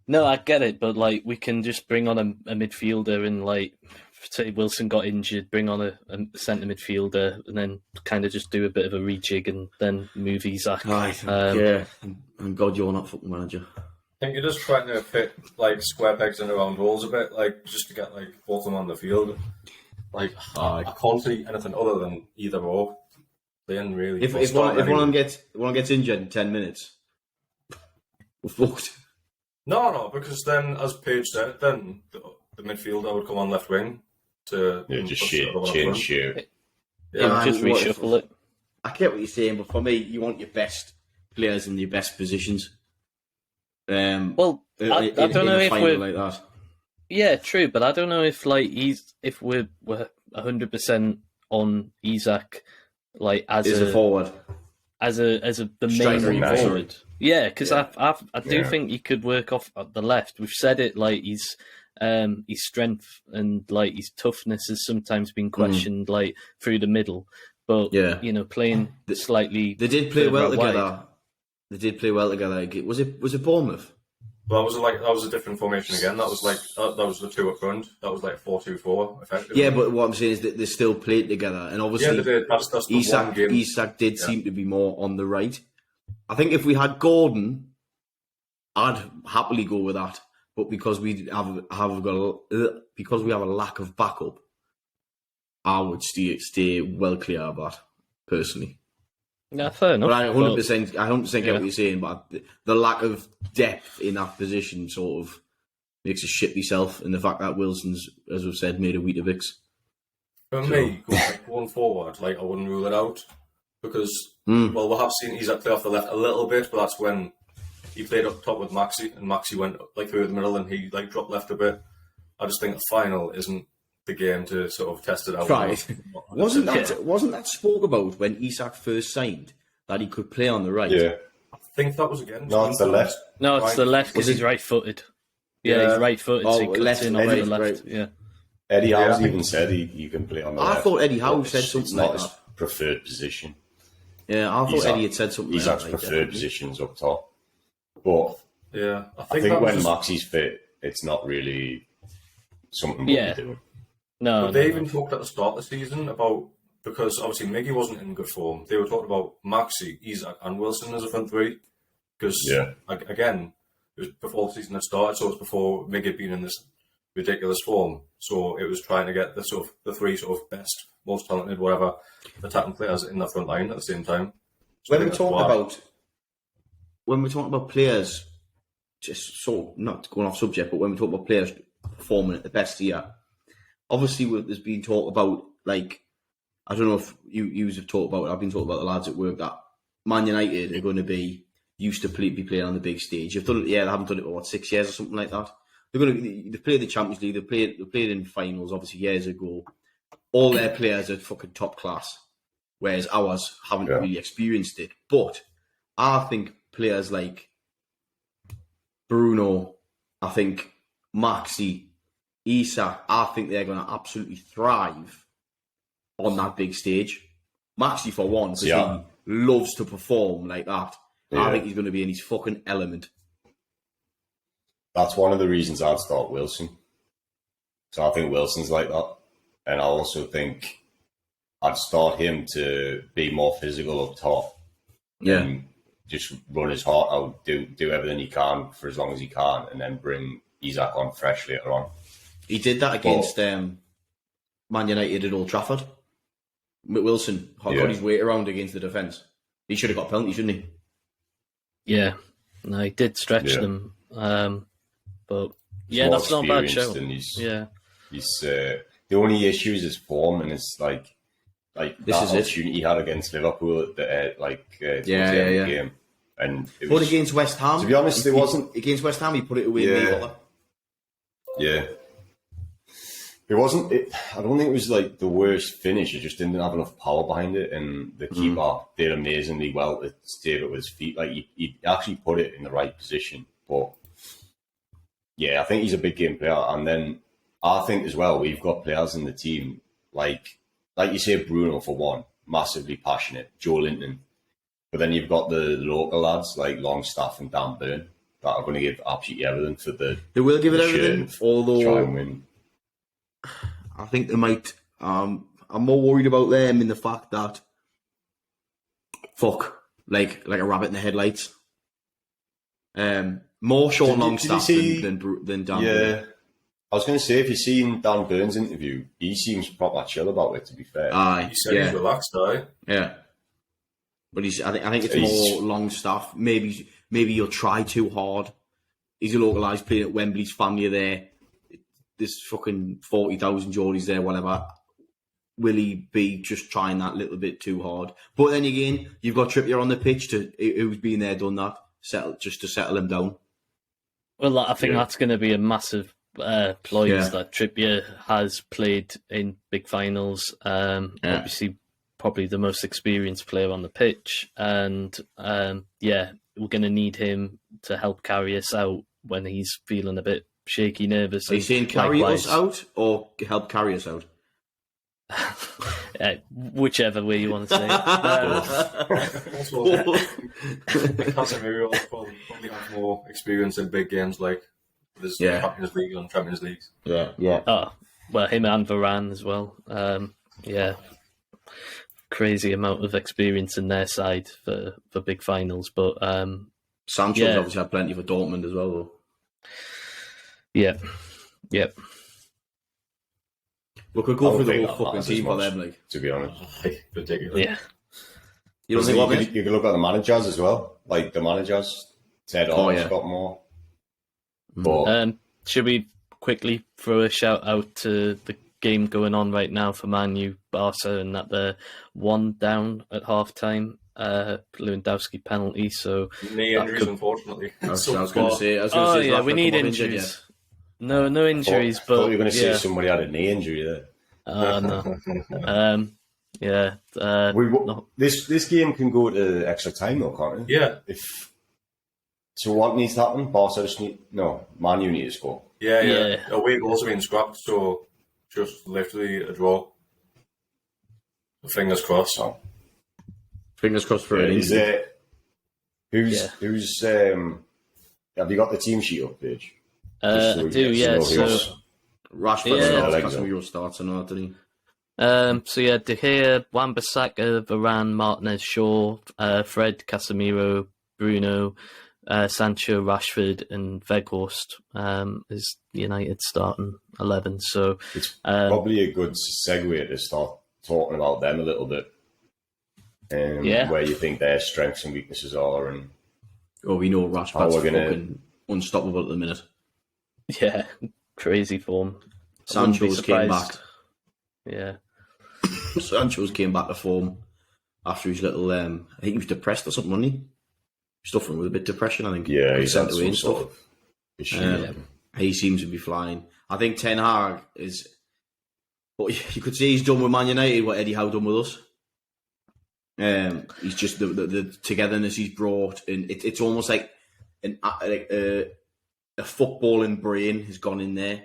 No, I get it, but like we can just bring on a midfielder and like say Wilson got injured, bring on a centre midfielder, and then kind of just do a bit of a rejig and then move Isak. Right. And God, you're not football manager. I think you're just trying to fit like square pegs in round holes a bit, like just to get like both of them on the field. Like I can't see anything other than either or. Then really, if one of them gets injured in 10 minutes, we're fucked. No, because then, as Paige said, then the midfielder would come on left wing to just change shape. Yeah, just reshuffle it. I get what you're saying, but for me, you want your best players in your best positions. Well, I don't know if we're like that. Yeah, true, but I don't know if like if we're 100% on Isak, like as a forward, as the Striker main forward. Yeah, because I do think he could work off at the left. We've said it, like his strength and like his toughness has sometimes been questioned, like through the middle. But you know, playing slightly, they did play well together. Wide. They did play well together. Was it Bournemouth? Well, that was a different formation again. That was like that was the two up front. That was like 4-2-4 effectively. Yeah, but what I'm saying is that they still played together, and obviously they did. That's the one game. Isak did seem to be more on the right. I think if we had Gordon, I'd happily go with that. But because we have a lack of backup, I would stay well clear of that personally. Yeah, fair enough. But I 100% get what you're saying. But the lack of depth in that position sort of makes us shit yourself, and the fact that Wilson's, as we've said, made a Weetabix. For me, going forward, like I wouldn't rule it out. Because, well, we have seen Isak play off the left a little bit, but that's when he played up top with Maxi, and Maxi went like through the middle, and he like dropped left a bit. I just think the final isn't the game to sort of test it out. Right? Wasn't that spoke about when Isak first signed that he could play on the right? Yeah, I think that was again. No, it's the left. No, it's the left because he's right-footed. Yeah, he's right-footed. Oh, so he left in and on right, the left. right. Yeah. Eddie Howe's even said he can play on the left. I thought Eddie Howe said It's something not like his that. preferred position. Yeah, I thought Eddie had said something like Isak's that. preferred positions up top. But yeah, I think when Maxi's fit, it's not really something we're doing. No, but they even talked at the start of the season about, because obviously Miggy wasn't in good form, they were talking about Maxi, Isak and Wilson as a front three. Because, again, it was before the season had started, so it was before Miggy had been in this ridiculous form. So it was trying to get the three sort of best, most talented, whatever, attacking players in the front line at the same time. So when we're talking about players, just sort of not going off subject, but when we talk about players performing at the best here, obviously there's been talk about, like, I don't know if you have talked about it, I've been talking about the lads at work, that Man United are going to be used to be playing on the big stage. They've done it, they haven't done it for 6 years or something like that. They've played the Champions League, they played in finals, obviously years ago. All their players are fucking top class, whereas ours haven't really experienced it. But I think players like Bruno, I think Maxi, Isak, I think they're going to absolutely thrive on that big stage. Maxi for one, because he loves to perform like that. Yeah. I think he's going to be in his fucking element. That's one of the reasons I'd start Wilson. So I think Wilson's like that. And I also think I'd start him to be more physical up top. Yeah. And just run his heart out, do everything he can for as long as he can, and then bring Isak on fresh later on. He did that against Man United at Old Trafford. Wilson got his weight around against the defence. He should have got a penalty, shouldn't he? Yeah. No, he did stretch them. But yeah, that's not a bad show. He's the only issue is his form, and it's like this that opportunity he had against Liverpool at the towards the end of the game. And it was, against West Ham, to be honest, it wasn't against West Ham. He put it away. Yeah. It wasn't. I don't think it was like the worst finish. It just didn't have enough power behind it, and the keeper did amazingly well to stay with his feet. Like he actually put it in the right position. But yeah, I think he's a big game player. And then I think as well, we've got players in the team like you say, Bruno for one, massively passionate. Joe Linton, but then you've got the local lads like Longstaff and Dan Burn that are going to give absolutely everything for the. They will give it everything, although try and win. I think they might. I'm more worried about them in the fact that like a rabbit in the headlights. More Sean Longstaff than Dan. Burn. I was going to say, if you've seen Dan Burn's interview, he seems proper chill about it. To be fair, he said he's relaxed, Yeah, but I think it's more Longstaff. Maybe he'll try too hard. He's a localised player at Wembley. His family are there. There's fucking 40,000 Geordies there, whatever. Will he be just trying that little bit too hard? But then again, you've got Trippier on the pitch who's been there, done that, just to settle him down. Well, I think that's going to be a massive ploy that Trippier has played in big finals. Obviously, probably the most experienced player on the pitch, and we're going to need him to help Karius out when he's feeling a bit shaky, nervous. Are you saying Karius out or help Karius out? Whichever way you want to say it. Casemiro probably has more experience in big games like this Champions League and Champions Leagues. Yeah. Oh, well, him and Varane as well. Crazy amount of experience in their side for big finals. But Sancho's obviously had plenty for Dortmund as well, though. Yeah. Yep. We could go through the whole fucking team for them, like, to be honest. Ridiculous. Yeah. You can look at the managers as well. Like the managers, Ted Orr's got more. But should we quickly throw a shout out to the game going on right now for Man U, Barca, and that they're 1 down at half time. Lewandowski penalty. So knee injuries, unfortunately. I was going to say. We need injuries. No injuries. I thought you were going to say somebody had a knee injury there. No. This game can go to extra time though, can't it? Yeah. So what needs to happen? Man U need to score. Yeah. Away goals have been scrapped, so just literally a draw. Fingers crossed. Fingers crossed for Who's have you got the team sheet up, Paige? I do, yeah. So Rashford Casemiro starts and all, didn't he? De Gea, Wan-Bissaka, Varane, Martinez, Shaw, Fred, Casemiro, Bruno, Sancho, Rashford, and Weghorst is United starting 11. So it's probably a good segue to start talking about them a little bit. Where you think their strengths and weaknesses are, and we know Rashford's fucking unstoppable at the minute. Yeah, crazy form. Sancho's came back. Yeah, Sancho's came back to form after his little. I think he was depressed or something, wasn't he? Suffering with a bit of depression, I think. Yeah, he's had some sort of issue. He seems to be flying. I think Ten Hag is. But you could say he's done with Man United what Eddie Howe done with us. He's just the togetherness he's brought, and it's almost like a footballing brain has gone in there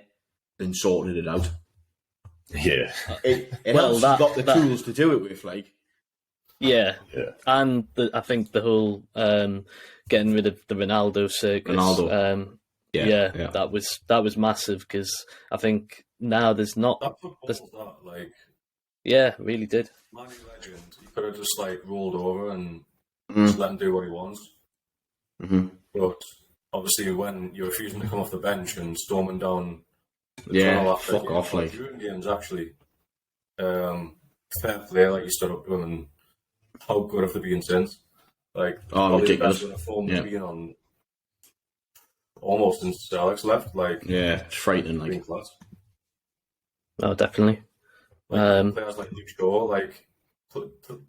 and sorted it out. Yeah, it helps. You've got the tools to do it with, like. Yeah. And I think the whole getting rid of the Ronaldo circus. That was massive because I think now there's not. Yeah, really did. Man U legend. He could have just like rolled over and just let him do what he wants. Mm-hmm. But obviously, when you're refusing to come off the bench and storming down the Yeah, tunnel after fuck off, like. during games, actually, fair play, like you stood up to him, and how good have they been since? Like, probably ridiculous. the best run of form they've been on almost since Alex left. Like, yeah, it's frightening. Like, class. Oh, definitely. Players like Luke Shaw, like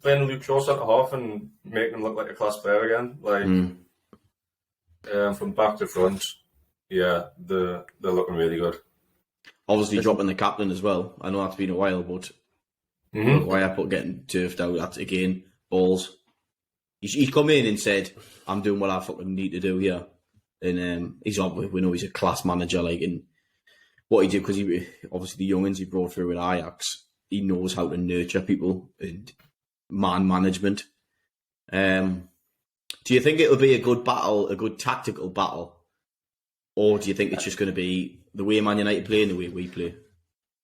playing Luke Shaw centre half and making him look like a class player again, like from back to front. Yeah, they're looking really good. obviously dropping the captain as well. I know that's been a while, but why I put getting turfed out, that's again balls. He's come in and said, "I'm doing what I fucking need to do here," and we know he's a class manager. Like, in what he did, because he obviously the youngins he brought through with Ajax, he knows how to nurture people and man management. Do you think it'll be a good battle, a good tactical battle, or do you think it's just going to be the way Man United play and the way we play?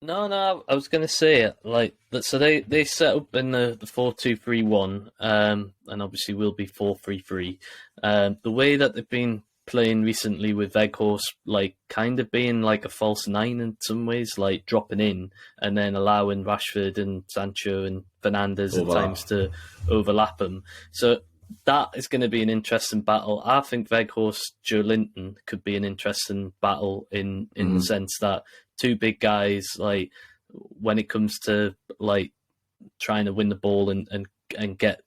No, I was going to say, like, so they set up in the 4-2-3-1, and obviously will be 4-3-3. The way that they've been playing recently with Weghorst, like, kind of being like a false nine in some ways, like dropping in and then allowing Rashford and Sancho and Fernandes at times to overlap them. So that is going to be an interesting battle. I think Weghorst, Joe Linton could be an interesting battle in the sense that two big guys, like, when it comes to like trying to win the ball and get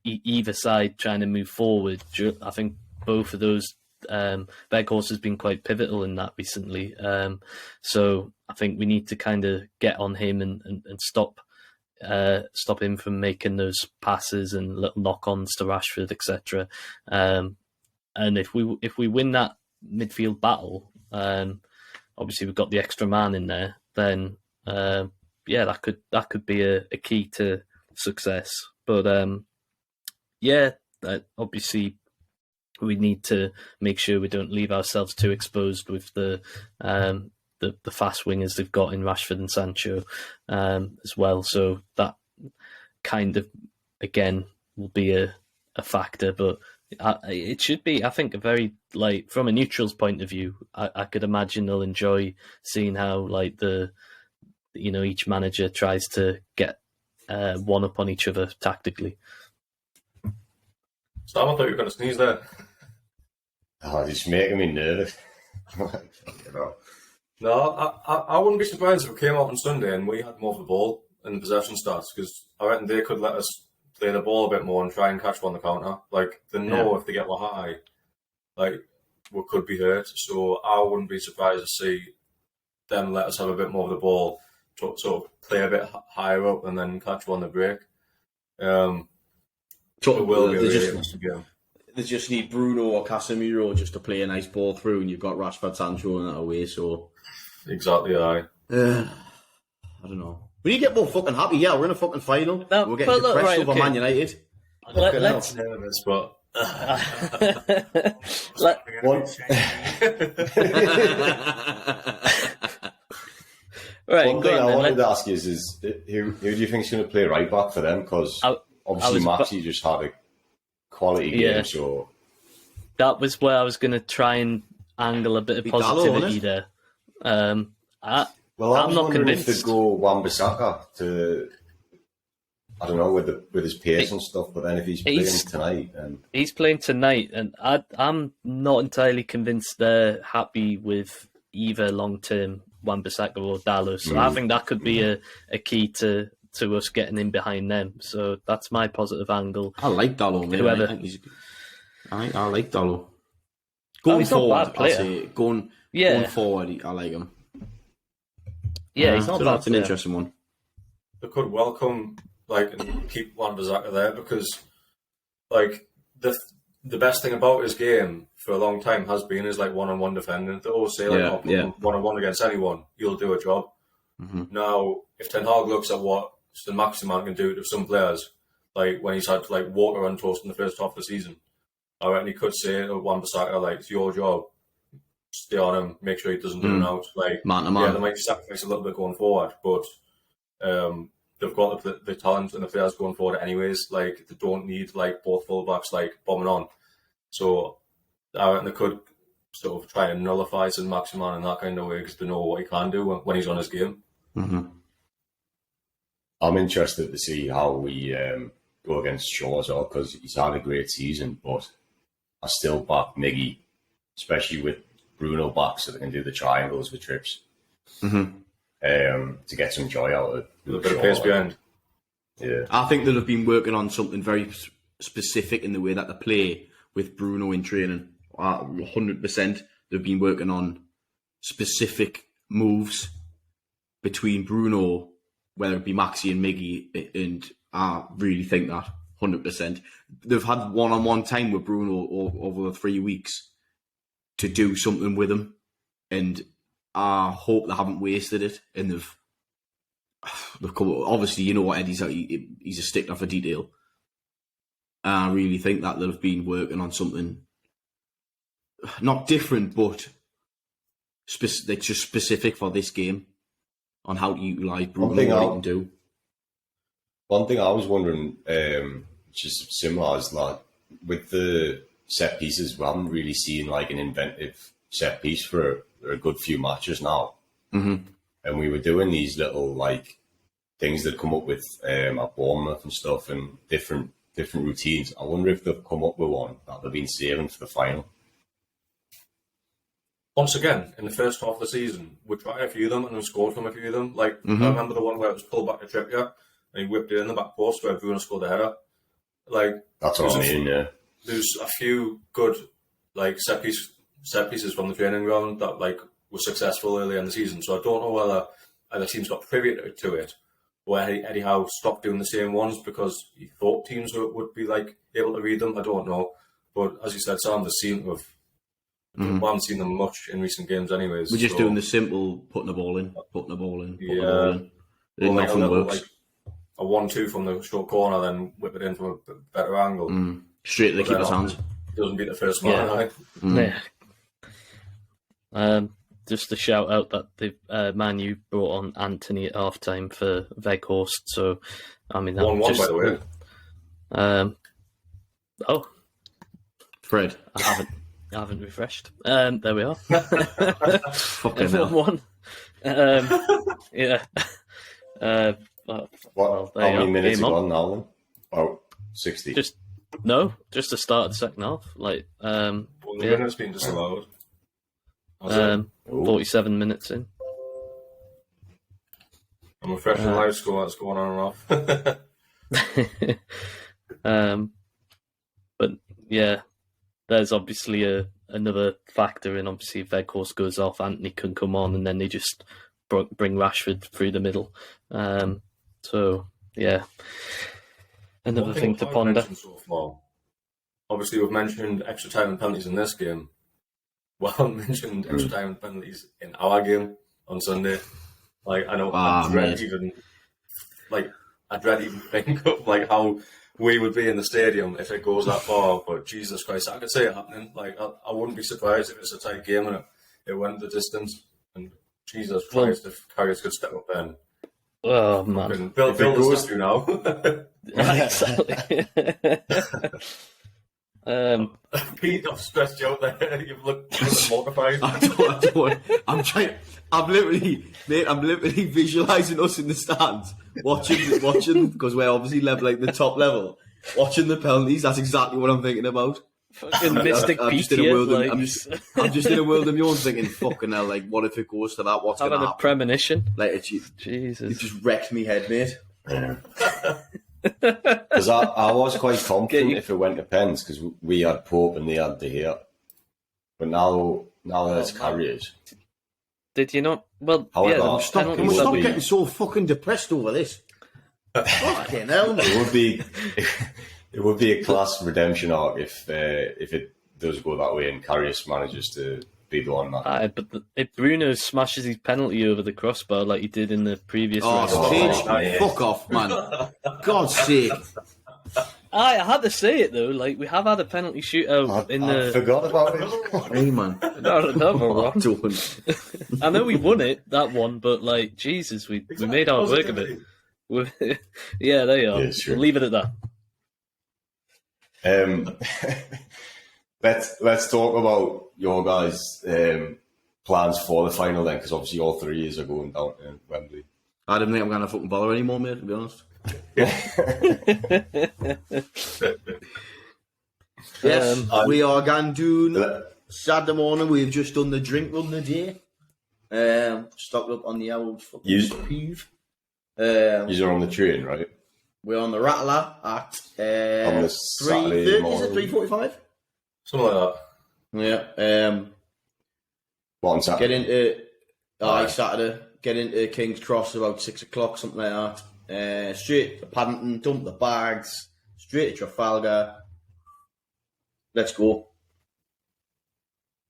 either side trying to move forward. I think both of those, Weghorst has been quite pivotal in that recently. So I think we need to kind of get on him and stop him from making those passes and little knock-ons to Rashford, etc. And if we win that midfield battle, obviously we've got the extra man in there, then that could be a key to success. But obviously we need to make sure we don't leave ourselves too exposed with the fast wingers they've got in Rashford and Sancho as well. So that kind of, again, will be a factor. But it should be, I think, a very, like, from a neutral's point of view, I could imagine they'll enjoy seeing how, like, each manager tries to get one up on each other tactically. Sam, I thought you were going to sneeze there. Oh, it's making me nervous. No, I wouldn't be surprised if we came out on Sunday and we had more of the ball in the possession stats, because I reckon they could let us play the ball a bit more and try and catch one on the counter. Like, they know if they get one high, like, we could be hurt. So I wouldn't be surprised to see them let us have a bit more of the ball, to sort of play a bit higher up and then catch one on the break. They just need Bruno or Casemiro just to play a nice ball through, and you've got Rashford, Sancho in that away. So exactly, I don't know. We need to get more fucking happy. Yeah, we're in a fucking final. No, we're getting depressed over Man United. Let's nervous, but One thing I wanted to ask you is who do you think is going to play right back for them? Because obviously Maxi just had a quality game, so that was where I was going to try and angle a bit of positivity there. I'm not convinced. If they go Wan-Bissaka to, I don't know, with his pace and stuff, but then if he's playing tonight, and I'm not entirely convinced they're happy with either long term Wan-Bissaka or Dalot. So I think that could be a key to us getting in behind them. So that's my positive angle. I like Dalot, man. I like Dalot. Going forward, going forward, I like him. Yeah, he's not bad. That's an interesting one. They could welcome, like, and keep Wan-Bissaka there, because, like, the best thing about his game for a long time has been his, like, one-on-one defending. They always say, like, one-on-one against anyone, you'll do a job. Now, if Ten Hag looks at what Saint-Maximin can do to some players, like when he's had, like, Walker untoast in the first half of the season, I reckon he could say to Wan-Bissaka, like, it's your job. Stay on him, make sure he doesn't do an out. Like, man to man. They might sacrifice a little bit going forward, but they've got the talent and the players going forward anyways. Like, they don't need like both fullbacks like bombing on. So I reckon they could sort of try and nullify Saint-Maximin in that kind of way because they know what he can do when he's on his game. Mm-hmm. I'm interested to see how we go against Shaw as well, because he's had a great season, but I still back Miggy, especially with Bruno back so they can do the triangles with trips. Mm-hmm. To get some joy out of it. With a bit of pace behind. Yeah. I think they'll have been working on something very specific in the way that they play with Bruno in training. 100%. They've been working on specific moves between Bruno, whether it be Maxi and Miggy, and I really think that 100%. They've had one-on-one time with Bruno over 3 weeks to do something with him, and I hope they haven't wasted it. And they've come. Obviously, you know what Eddie's like, he's a stickler for detail. I really think that they've been working on something not different, but like just specific for this game on how to utilise Bruno and what he can do. One thing I was wondering, which is similar, is that with the set pieces, we haven't really seen like an inventive set piece for a good few matches now. Mm-hmm. And we were doing these little like things that come up with at Bournemouth and stuff, and different routines. I wonder if they've come up with one that they've been saving for the final. Once again, in the first half of the season, we tried a few of them and we scored from a few of them. Like, Mm-hmm. I remember the one where it was pulled back to Trippier and he whipped it in the back post where Bruno scored the header. Like, That's what I mean, yeah. There's a few good like set pieces from the training ground that like were successful early in the season. So I don't know whether either teams got privy to it or Eddie Howe stopped doing the same ones because he thought teams would be like able to read them. I don't know. But as you said, Sam, they seem to have. I haven't seen them much in recent games, anyways. We're just doing the simple putting the ball in, putting the ball in. Or like nothing works. Like a 1-2 from the short corner, then whip it in from a better angle. Straight to the keeper's hands. Doesn't beat the first man. Yeah. Just a shout out that the Man U brought on Anthony at half time for Weghorst. So, I mean, that 1-1 just, by the way. Fred, I haven't refreshed. There we are. Fucking hell. 1-1. Yeah. How many minutes are gone now then? Oh, 60. Just the start of the second half. Like, The winner's been disallowed. 47 minutes in. I'm refreshing the live score that's going on and off. But yeah, there's obviously another factor in. Obviously, if Weghorst goes off, Anthony can come on, and then they just bring Rashford through the middle. So yeah, another thing to ponder. So far, obviously, we've mentioned extra time and penalties in this game. We haven't mentioned extra time and penalties in our game on Sunday. Like, I know I dread even think of like how we would be in the stadium if it goes that far. But Jesus Christ, I could see it happening. Like, I wouldn't be surprised if it's a tight game and it went the distance. And Jesus Christ, if Karius could step up then. Oh man, Bill goes through now. Exactly. Pete, I've stressed you out there. You've looked mortified. I'm literally visualising us in the stands, watching because we're obviously like the top level, watching the penalties. That's exactly what I'm thinking about. Fucking Mystic I'm Pete just in a here, world. like... I'm just in a world of my own, thinking, "Fucking hell! Like, what if it goes to that? What's going to happen?" Having a premonition. Like, Jesus, it just wrecked me head, mate. Because I was quite confident if it went to pens because we had Pope and they had De Gea. But now that it's Karius. Did you not? Well, However, yeah, Stop getting so fucking depressed over this. Fucking hell, mate. It would be a class redemption arc if it does go that way and Karius manages to be the one that. But if Bruno smashes his penalty over the crossbar like he did in the previous round, fuck off, man. God's sake. I had to say it though. Like, we have had a penalty shootout I forgot about it. Hey, man. Not another one. I know we won it, that one, but like, Jesus, we made our work of it. Yeah, there you are. Yeah, sure. We'll leave it at that. Let's talk about your guys' plans for the final then, because obviously all 3 years are going down to Wembley. I don't think I'm going to fucking bother anymore, mate, to be honest. Yes, we are going to Saturday morning. We've just done the drink run the day. Stocked up on the old fucking peeve. You're on the train, right? We're on the Rattler at On the 3:30, Saturday is it morning. 3:45? Something like that. Yeah. What, on Saturday? Get into Saturday. Get into King's Cross about 6 o'clock, something like that. Straight to Paddington, dump the bags, straight to Trafalgar. Let's go.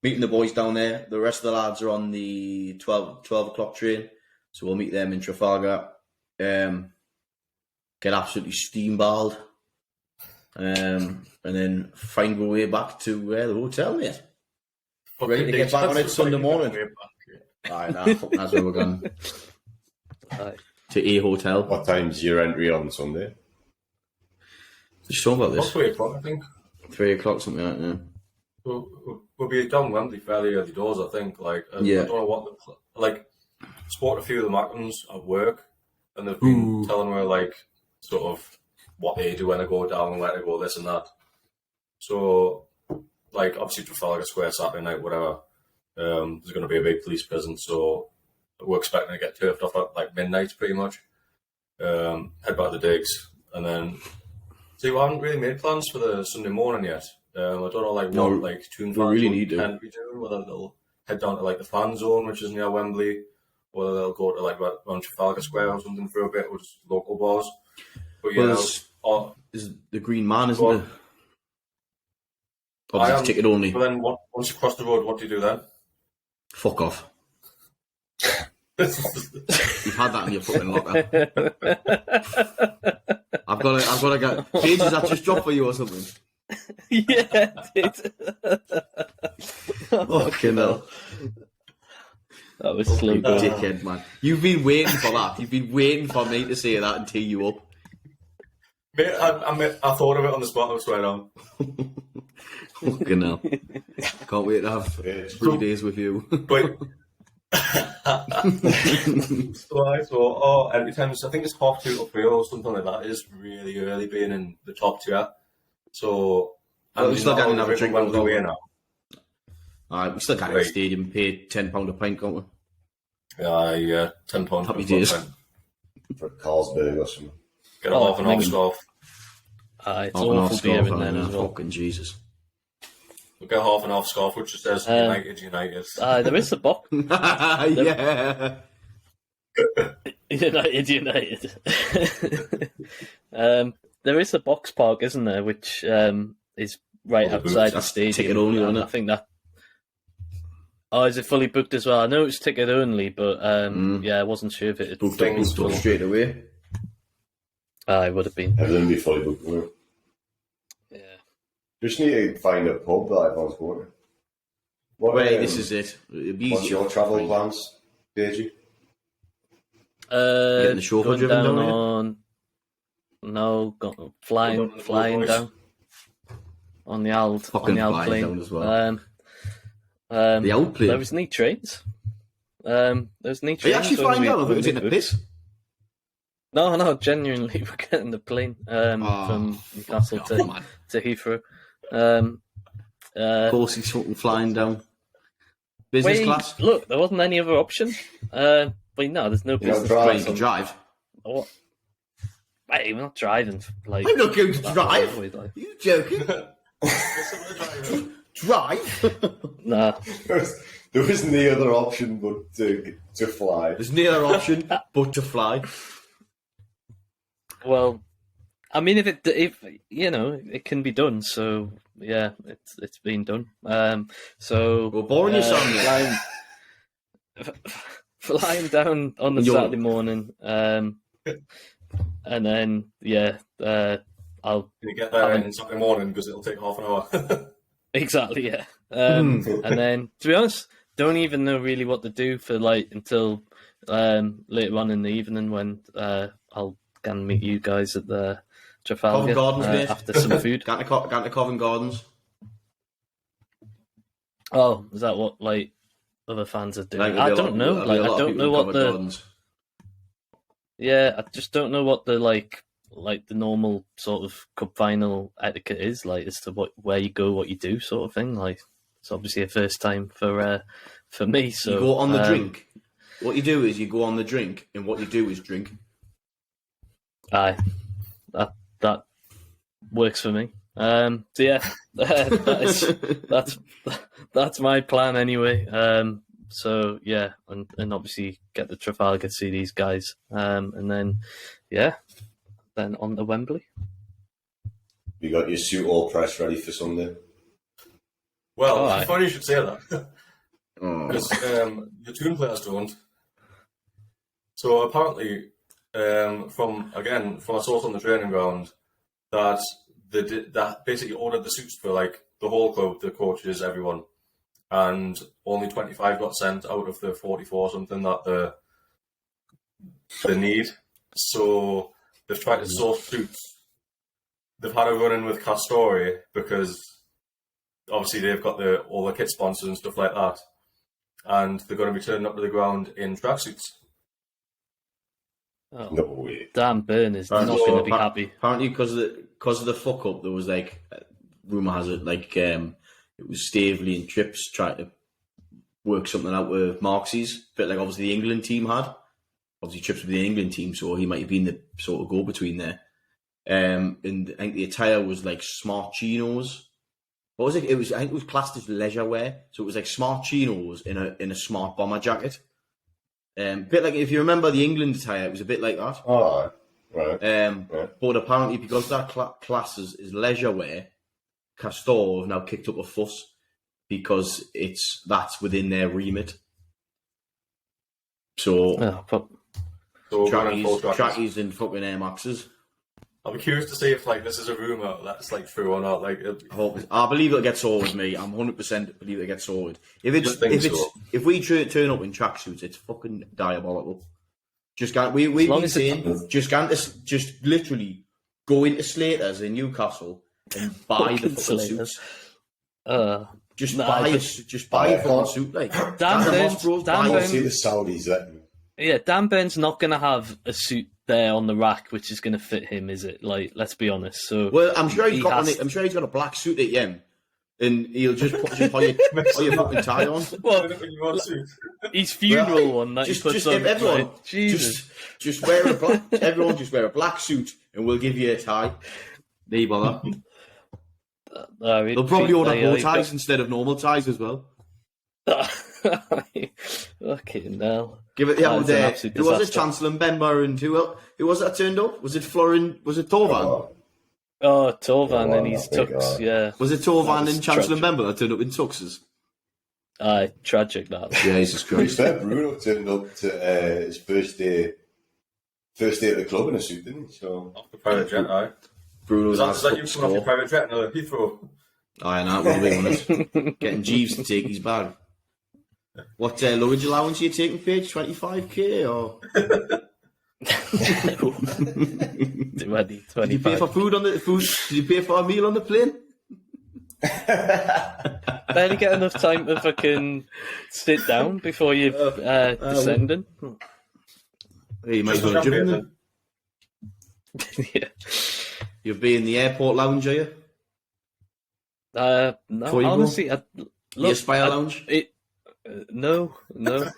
Meeting the boys down there. The rest of the lads are on the 12 o'clock train, so we'll meet them in Trafalgar. Get absolutely steamballed, and then find our way back to the hotel, mate. Ready to get back on it Sunday morning. Aye, that's where we're going. To a hotel. What time's your entry on Sunday? Just talk about this. 3 o'clock, I think. 3 o'clock, something like that. Yeah. We'll be down Wembley fairly early doors, I think. I don't know what spoke to a few of the Macans at work, and they've been telling me sort of what they do when they go down and where to go, this and that. So, obviously Trafalgar Square Saturday night, whatever. There's going to be a big police presence, so we're expecting to get turfed off at midnight, pretty much. Head back to the digs, and then see. We haven't really made plans for the Sunday morning yet. I don't know what Toon fans really need to be doing. Whether they'll head down to the fan zone, which is near Wembley, whether they'll go to around Trafalgar Square or something for a bit, or just local bars. But is the Green Man, isn't it? Obviously, ticket only. But then once you cross the road, what do you do then? Fuck off. You've had that in your fucking locker. I've got to get pages that just dropped for you or something. Yeah, it did. Fucking hell. That was slow. Dickhead, man. You've been waiting for that. You've been waiting for me to say that and tee you up. Mate, I thought of it on the spot. I was right on. Fucking hell. Can't wait to have 3 days with you. But every time, I think it's 2:30 to 3 or something like that. It is really early being in the top tier. So we're still getting another drink on the way now. Alright, we still got in the stadium and pay £10 a pint, can't we? Yeah, £10. Happy days. For Carlsberg or something. Get a half an hour scarf. It's awful beer in there as well. Fucking Jesus. We'll get half an hour scarf which just says United. There is a box. Yeah. United. There is a box park, isn't there, which is right outside the stadium. Ticket only, isn't it? I think that. Oh, is it fully booked as well? I know it's ticket only, but I wasn't sure if it had booked up straight away. It would have been. Everything would be fully booked. Yeah. Just need to find a pub that everyone's going to. This is it. What's your travel plans, Deji? Getting the chauffeur going driven down down on. No, flying down on the old Fucking plane down as well. The old plane. There was no trains. There was no trains. Are you actually flying down? I thought it was in a pit. No, genuinely, we're getting the plane from Newcastle to Heathrow. Of course, he's fucking flying down. Business class? Look, there wasn't any other option. But no, there's no business class. You can drive. What? Wait, we're not driving. I'm not going to drive. Are you joking? Drive? Nah. There was no other option but to fly. There's no other option but to fly. Well, I mean, if it can be done. So yeah, it's been done. So we're boring you, son. Flying down on the Saturday morning, and then I'll get there on Saturday morning because it'll take half an hour. Exactly, yeah. And then, to be honest, don't even know really what to do for until later on in the evening when I'll can meet you guys at the Trafalgar Covent Gardens, mate. after some food. Going to Covent Gardens. Oh, is that what like other fans are doing? Like, I don't know. Like, I don't know what the. Gardens. Yeah, I just don't know what the like the normal sort of cup final etiquette is, like as to where you go, what you do, sort of thing. Like it's obviously a first time for me. So you go on the drink. What you do is you go on the drink, and what you do is drink. Aye, that works for me. So yeah, that's my plan anyway. So yeah, and obviously get the Trafalgar to see these guys, and then then on to Wembley. You got your suit all pressed ready for Sunday? Well, it's funny you should say that. Because the Toon players don't. So apparently, from a source on the training ground, that that basically ordered the suits for like the whole club, the coaches, everyone, and only 25 got sent out of the 44 or something that they need. So they've tried to source suits. They've had a run-in with Castori because obviously they've got all the kit sponsors and stuff like that, and they're going to be turning up to the ground in tracksuits. Oh, No way. Dan Burn is not going to be happy. Apparently, because of the fuck up, there was like rumor has it like it was Staveley and Trips trying to work something out with Marxies, but like obviously the England team had. Obviously, Trips with the England team, so he might have been the sort of go between there. And I think the attire was like smart chinos. What was it? I think it was classed as leisure wear, so it was like smart chinos in a smart bomber jacket. Bit like if you remember the England attire, it was a bit like that. Oh, right. But apparently, because that class is leisure wear, Castor have now kicked up a fuss because that's within their remit. So, trackies and fucking Air Maxes. I'll be curious to see if like this is a rumor that's like true or not. Like, I believe it'll get sorted, mate. I'm 100% believe it'll get sorted. If we turn up in tracksuits, it's fucking diabolical. Just literally go into Slater's in Newcastle and buy the fucking suits. Buy a fucking suit, like Dan Burns. See the Saudis letting. Yeah, Dan Burns not going to have a suit there on the rack which is going to fit him, is it? Like, let's be honest. So, well, I'm sure he's got a black suit at him, and he'll just put your fucking tie on. Well, his funeral one that he puts on. Everyone, Jesus, just wear a black. Everyone, just wear a black suit, and we'll give you a tie. There you bother. They'll probably order bow ties instead of normal ties as well. Fucking hell. Give it the old day. Who was it? Chancellor Mbemba and who was that turned up? Was it Florin? Was it Torvan? Oh, Torvan and his tux, yeah. Was it Torvan and Chancellor Mbemba that turned up in tuxes? Aye, tragic that. Jesus Christ. Bruno turned up to his first day at the club in a suit, didn't he? So off the private jet, aye. Bruno's is that you coming off your private jet in Heathrow? Aye, no, we'll be honest. Getting Jeeves to take his bag. What luggage allowance are you taking, Paige? 25k or? 20, Did you pay for food on the food? Did you pay for a meal on the plane? Barely get enough time to fucking sit down before you descending. Hey, you might as well gym then. Yeah. You'll be in the airport lounge, are you? No, honestly, the Aspire lounge. No. No?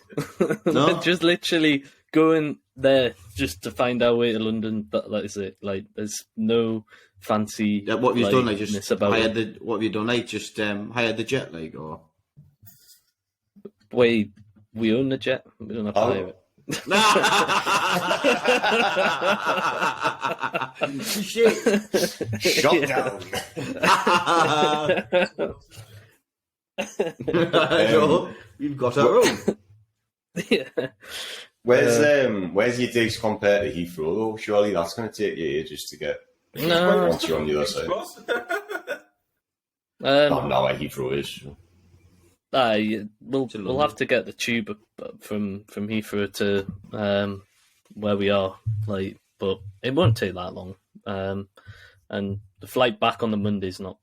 Just literally going there just to find our way to London. That is it. Like, there's no fancy. Yeah, what have you done? Like, just hired what have you done? Like, just hired the jet, like, or we own the jet. We don't have to hire it. Shit! shut down. We've got our own. Yeah. Where's your digs compared to Heathrow though? Surely that's going to take you ages to get once you're on the other side. Now where Heathrow is. We'll have to get the tube from Heathrow to where we are. Like, but it won't take that long. And the flight back on the Monday's not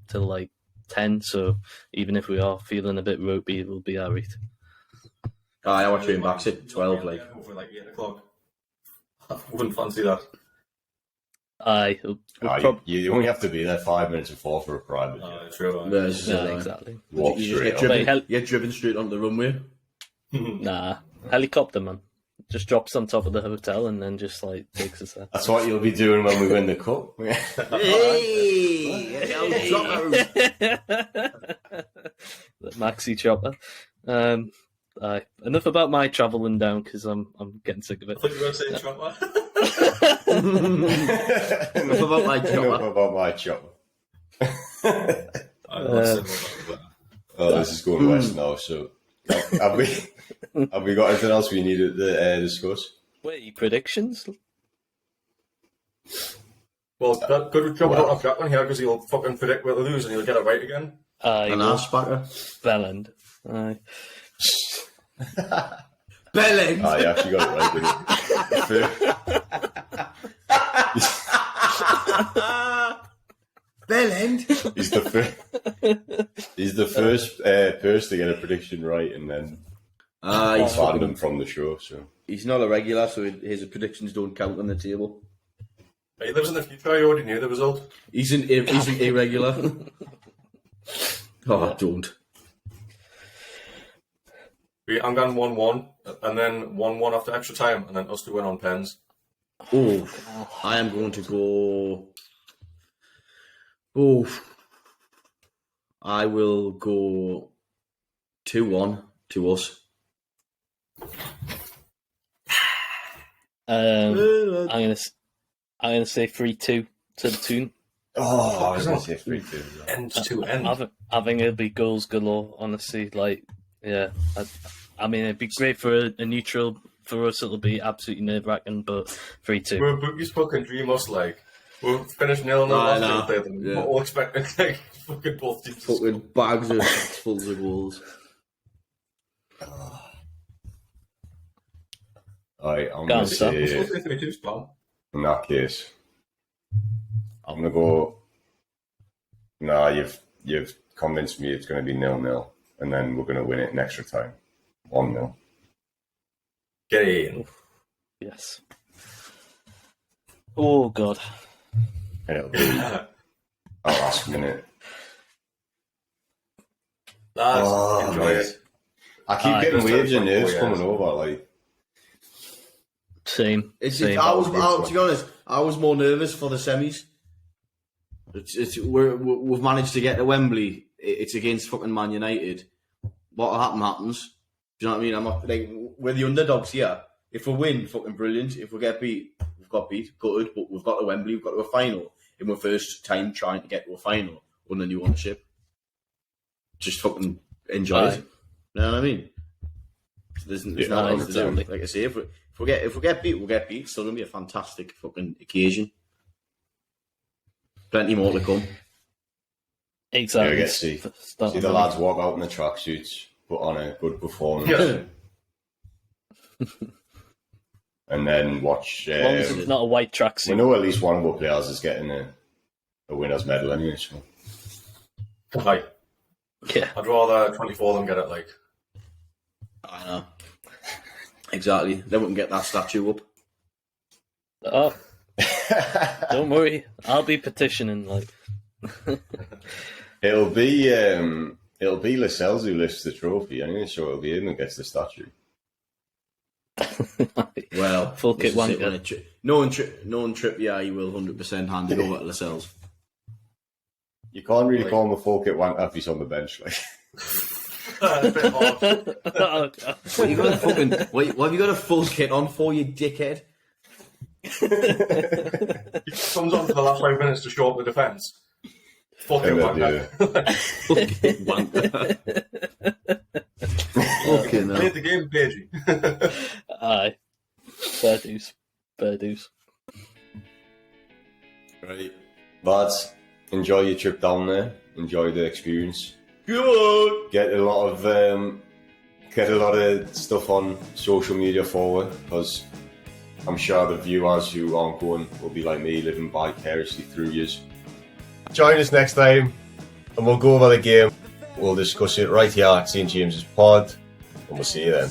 till like 10, so even if we are feeling a bit ropey, we'll be alright. I watch him back at 12, like. Over like 8 o'clock. I wouldn't fancy that. You only have to be there 5 minutes before for a private. True. Yeah, exactly. Walk You straight just up. get driven straight onto the runway. Nah, helicopter, man. Just drops on top of the hotel and then just like takes us there. That's what you'll be doing when we win the cup. Hey! The maxi chopper. Enough about my travelling down because I'm getting sick of it. I thought you were going to say chopper. Enough about my chopper. Enough about my chopper. This is going west now. So, have we got anything else we need to discuss? Wait, predictions? Well, that good job off that one here because he'll fucking predict we'll lose and he'll get it right again. An ass backer. Bellend. Bellend! You actually got it right, didn't you? Bellend! He's the first person to get a prediction right, and then he's banned him from the show. So he's not a regular, so his predictions don't count on the table. He lives in the future. I already knew the result. He's an irregular. I don't. I'm going 1-1, and then 1-1 after extra time, and then us to win on pens. Oh, I am going to go. Oh, I will go 2-1 to us. I'm gonna say 3-2 to the Toon. I was going to say 3-2. Ends to end. I think it'll be goals galore. Honestly, like I mean, it'd be great for a neutral. For us, it'll be absolutely nerve-wracking, but 3-2. We're bookies fucking dream us like we'll finish 0-0 last day. We're all expecting like fucking both teams. Fucking bags of full of goals. Alright, I'm going to say, in that case, I'm going to go, you've convinced me it's going to be 0-0, and then we're going to win it in extra time. 1-0. Get in. Yes. Oh, God. And it'll be our last minute. Enjoy it. I keep getting waves and nerves coming over, like. Same. To be honest, I was more nervous for the semis. We've managed to get to Wembley. It's against fucking Man United. What happens. Do you know what I mean? I'm not, like, we're the underdogs here. If we win, fucking brilliant. If we get beat, we've got beat. Good, but we've got to Wembley. We've got to a final. In my first time trying to get to a final under new ownership. Just fucking enjoy it. You know what I mean? So there's nothing else to do. Like I say, if we get beat, we'll get beat. It's still going to be a fantastic fucking occasion. Plenty more to come. Exactly. Yeah, see the lads walk out in the tracksuits, put on a good performance. Yeah. And then watch. As long as it's not a white tracksuit. We know at least one of our players is getting a winner's medal anyway. So. Hi. Yeah. I'd rather 24 of them get it, like. I know. Exactly. Then we can get that statue up. Oh. Don't worry. I'll be petitioning, like. It'll be Lascelles who lifts the trophy anyway, so it'll be him who gets the statue. Well, full kit wanker. Knowing Trippier, he will 100% hand it over to Lascelles. You can't really call him a full kit wanker if he's on the bench, like. A bit hard. What have you got a full kit on for, you dickhead? He comes on for the last 5 minutes to show up the defence. Fucking wanker. Fucking wanker. Okay, no. Played the game, Pagey. Aye. Fair dues. Right. Lads, enjoy your trip down there. Enjoy the experience. Good. Get a lot of stuff on social media forward, because I'm sure the viewers who aren't going will be like me, living vicariously through yous. Join us next time and we'll go over the game. We'll discuss it right here at St James's Pod, and we'll see you then.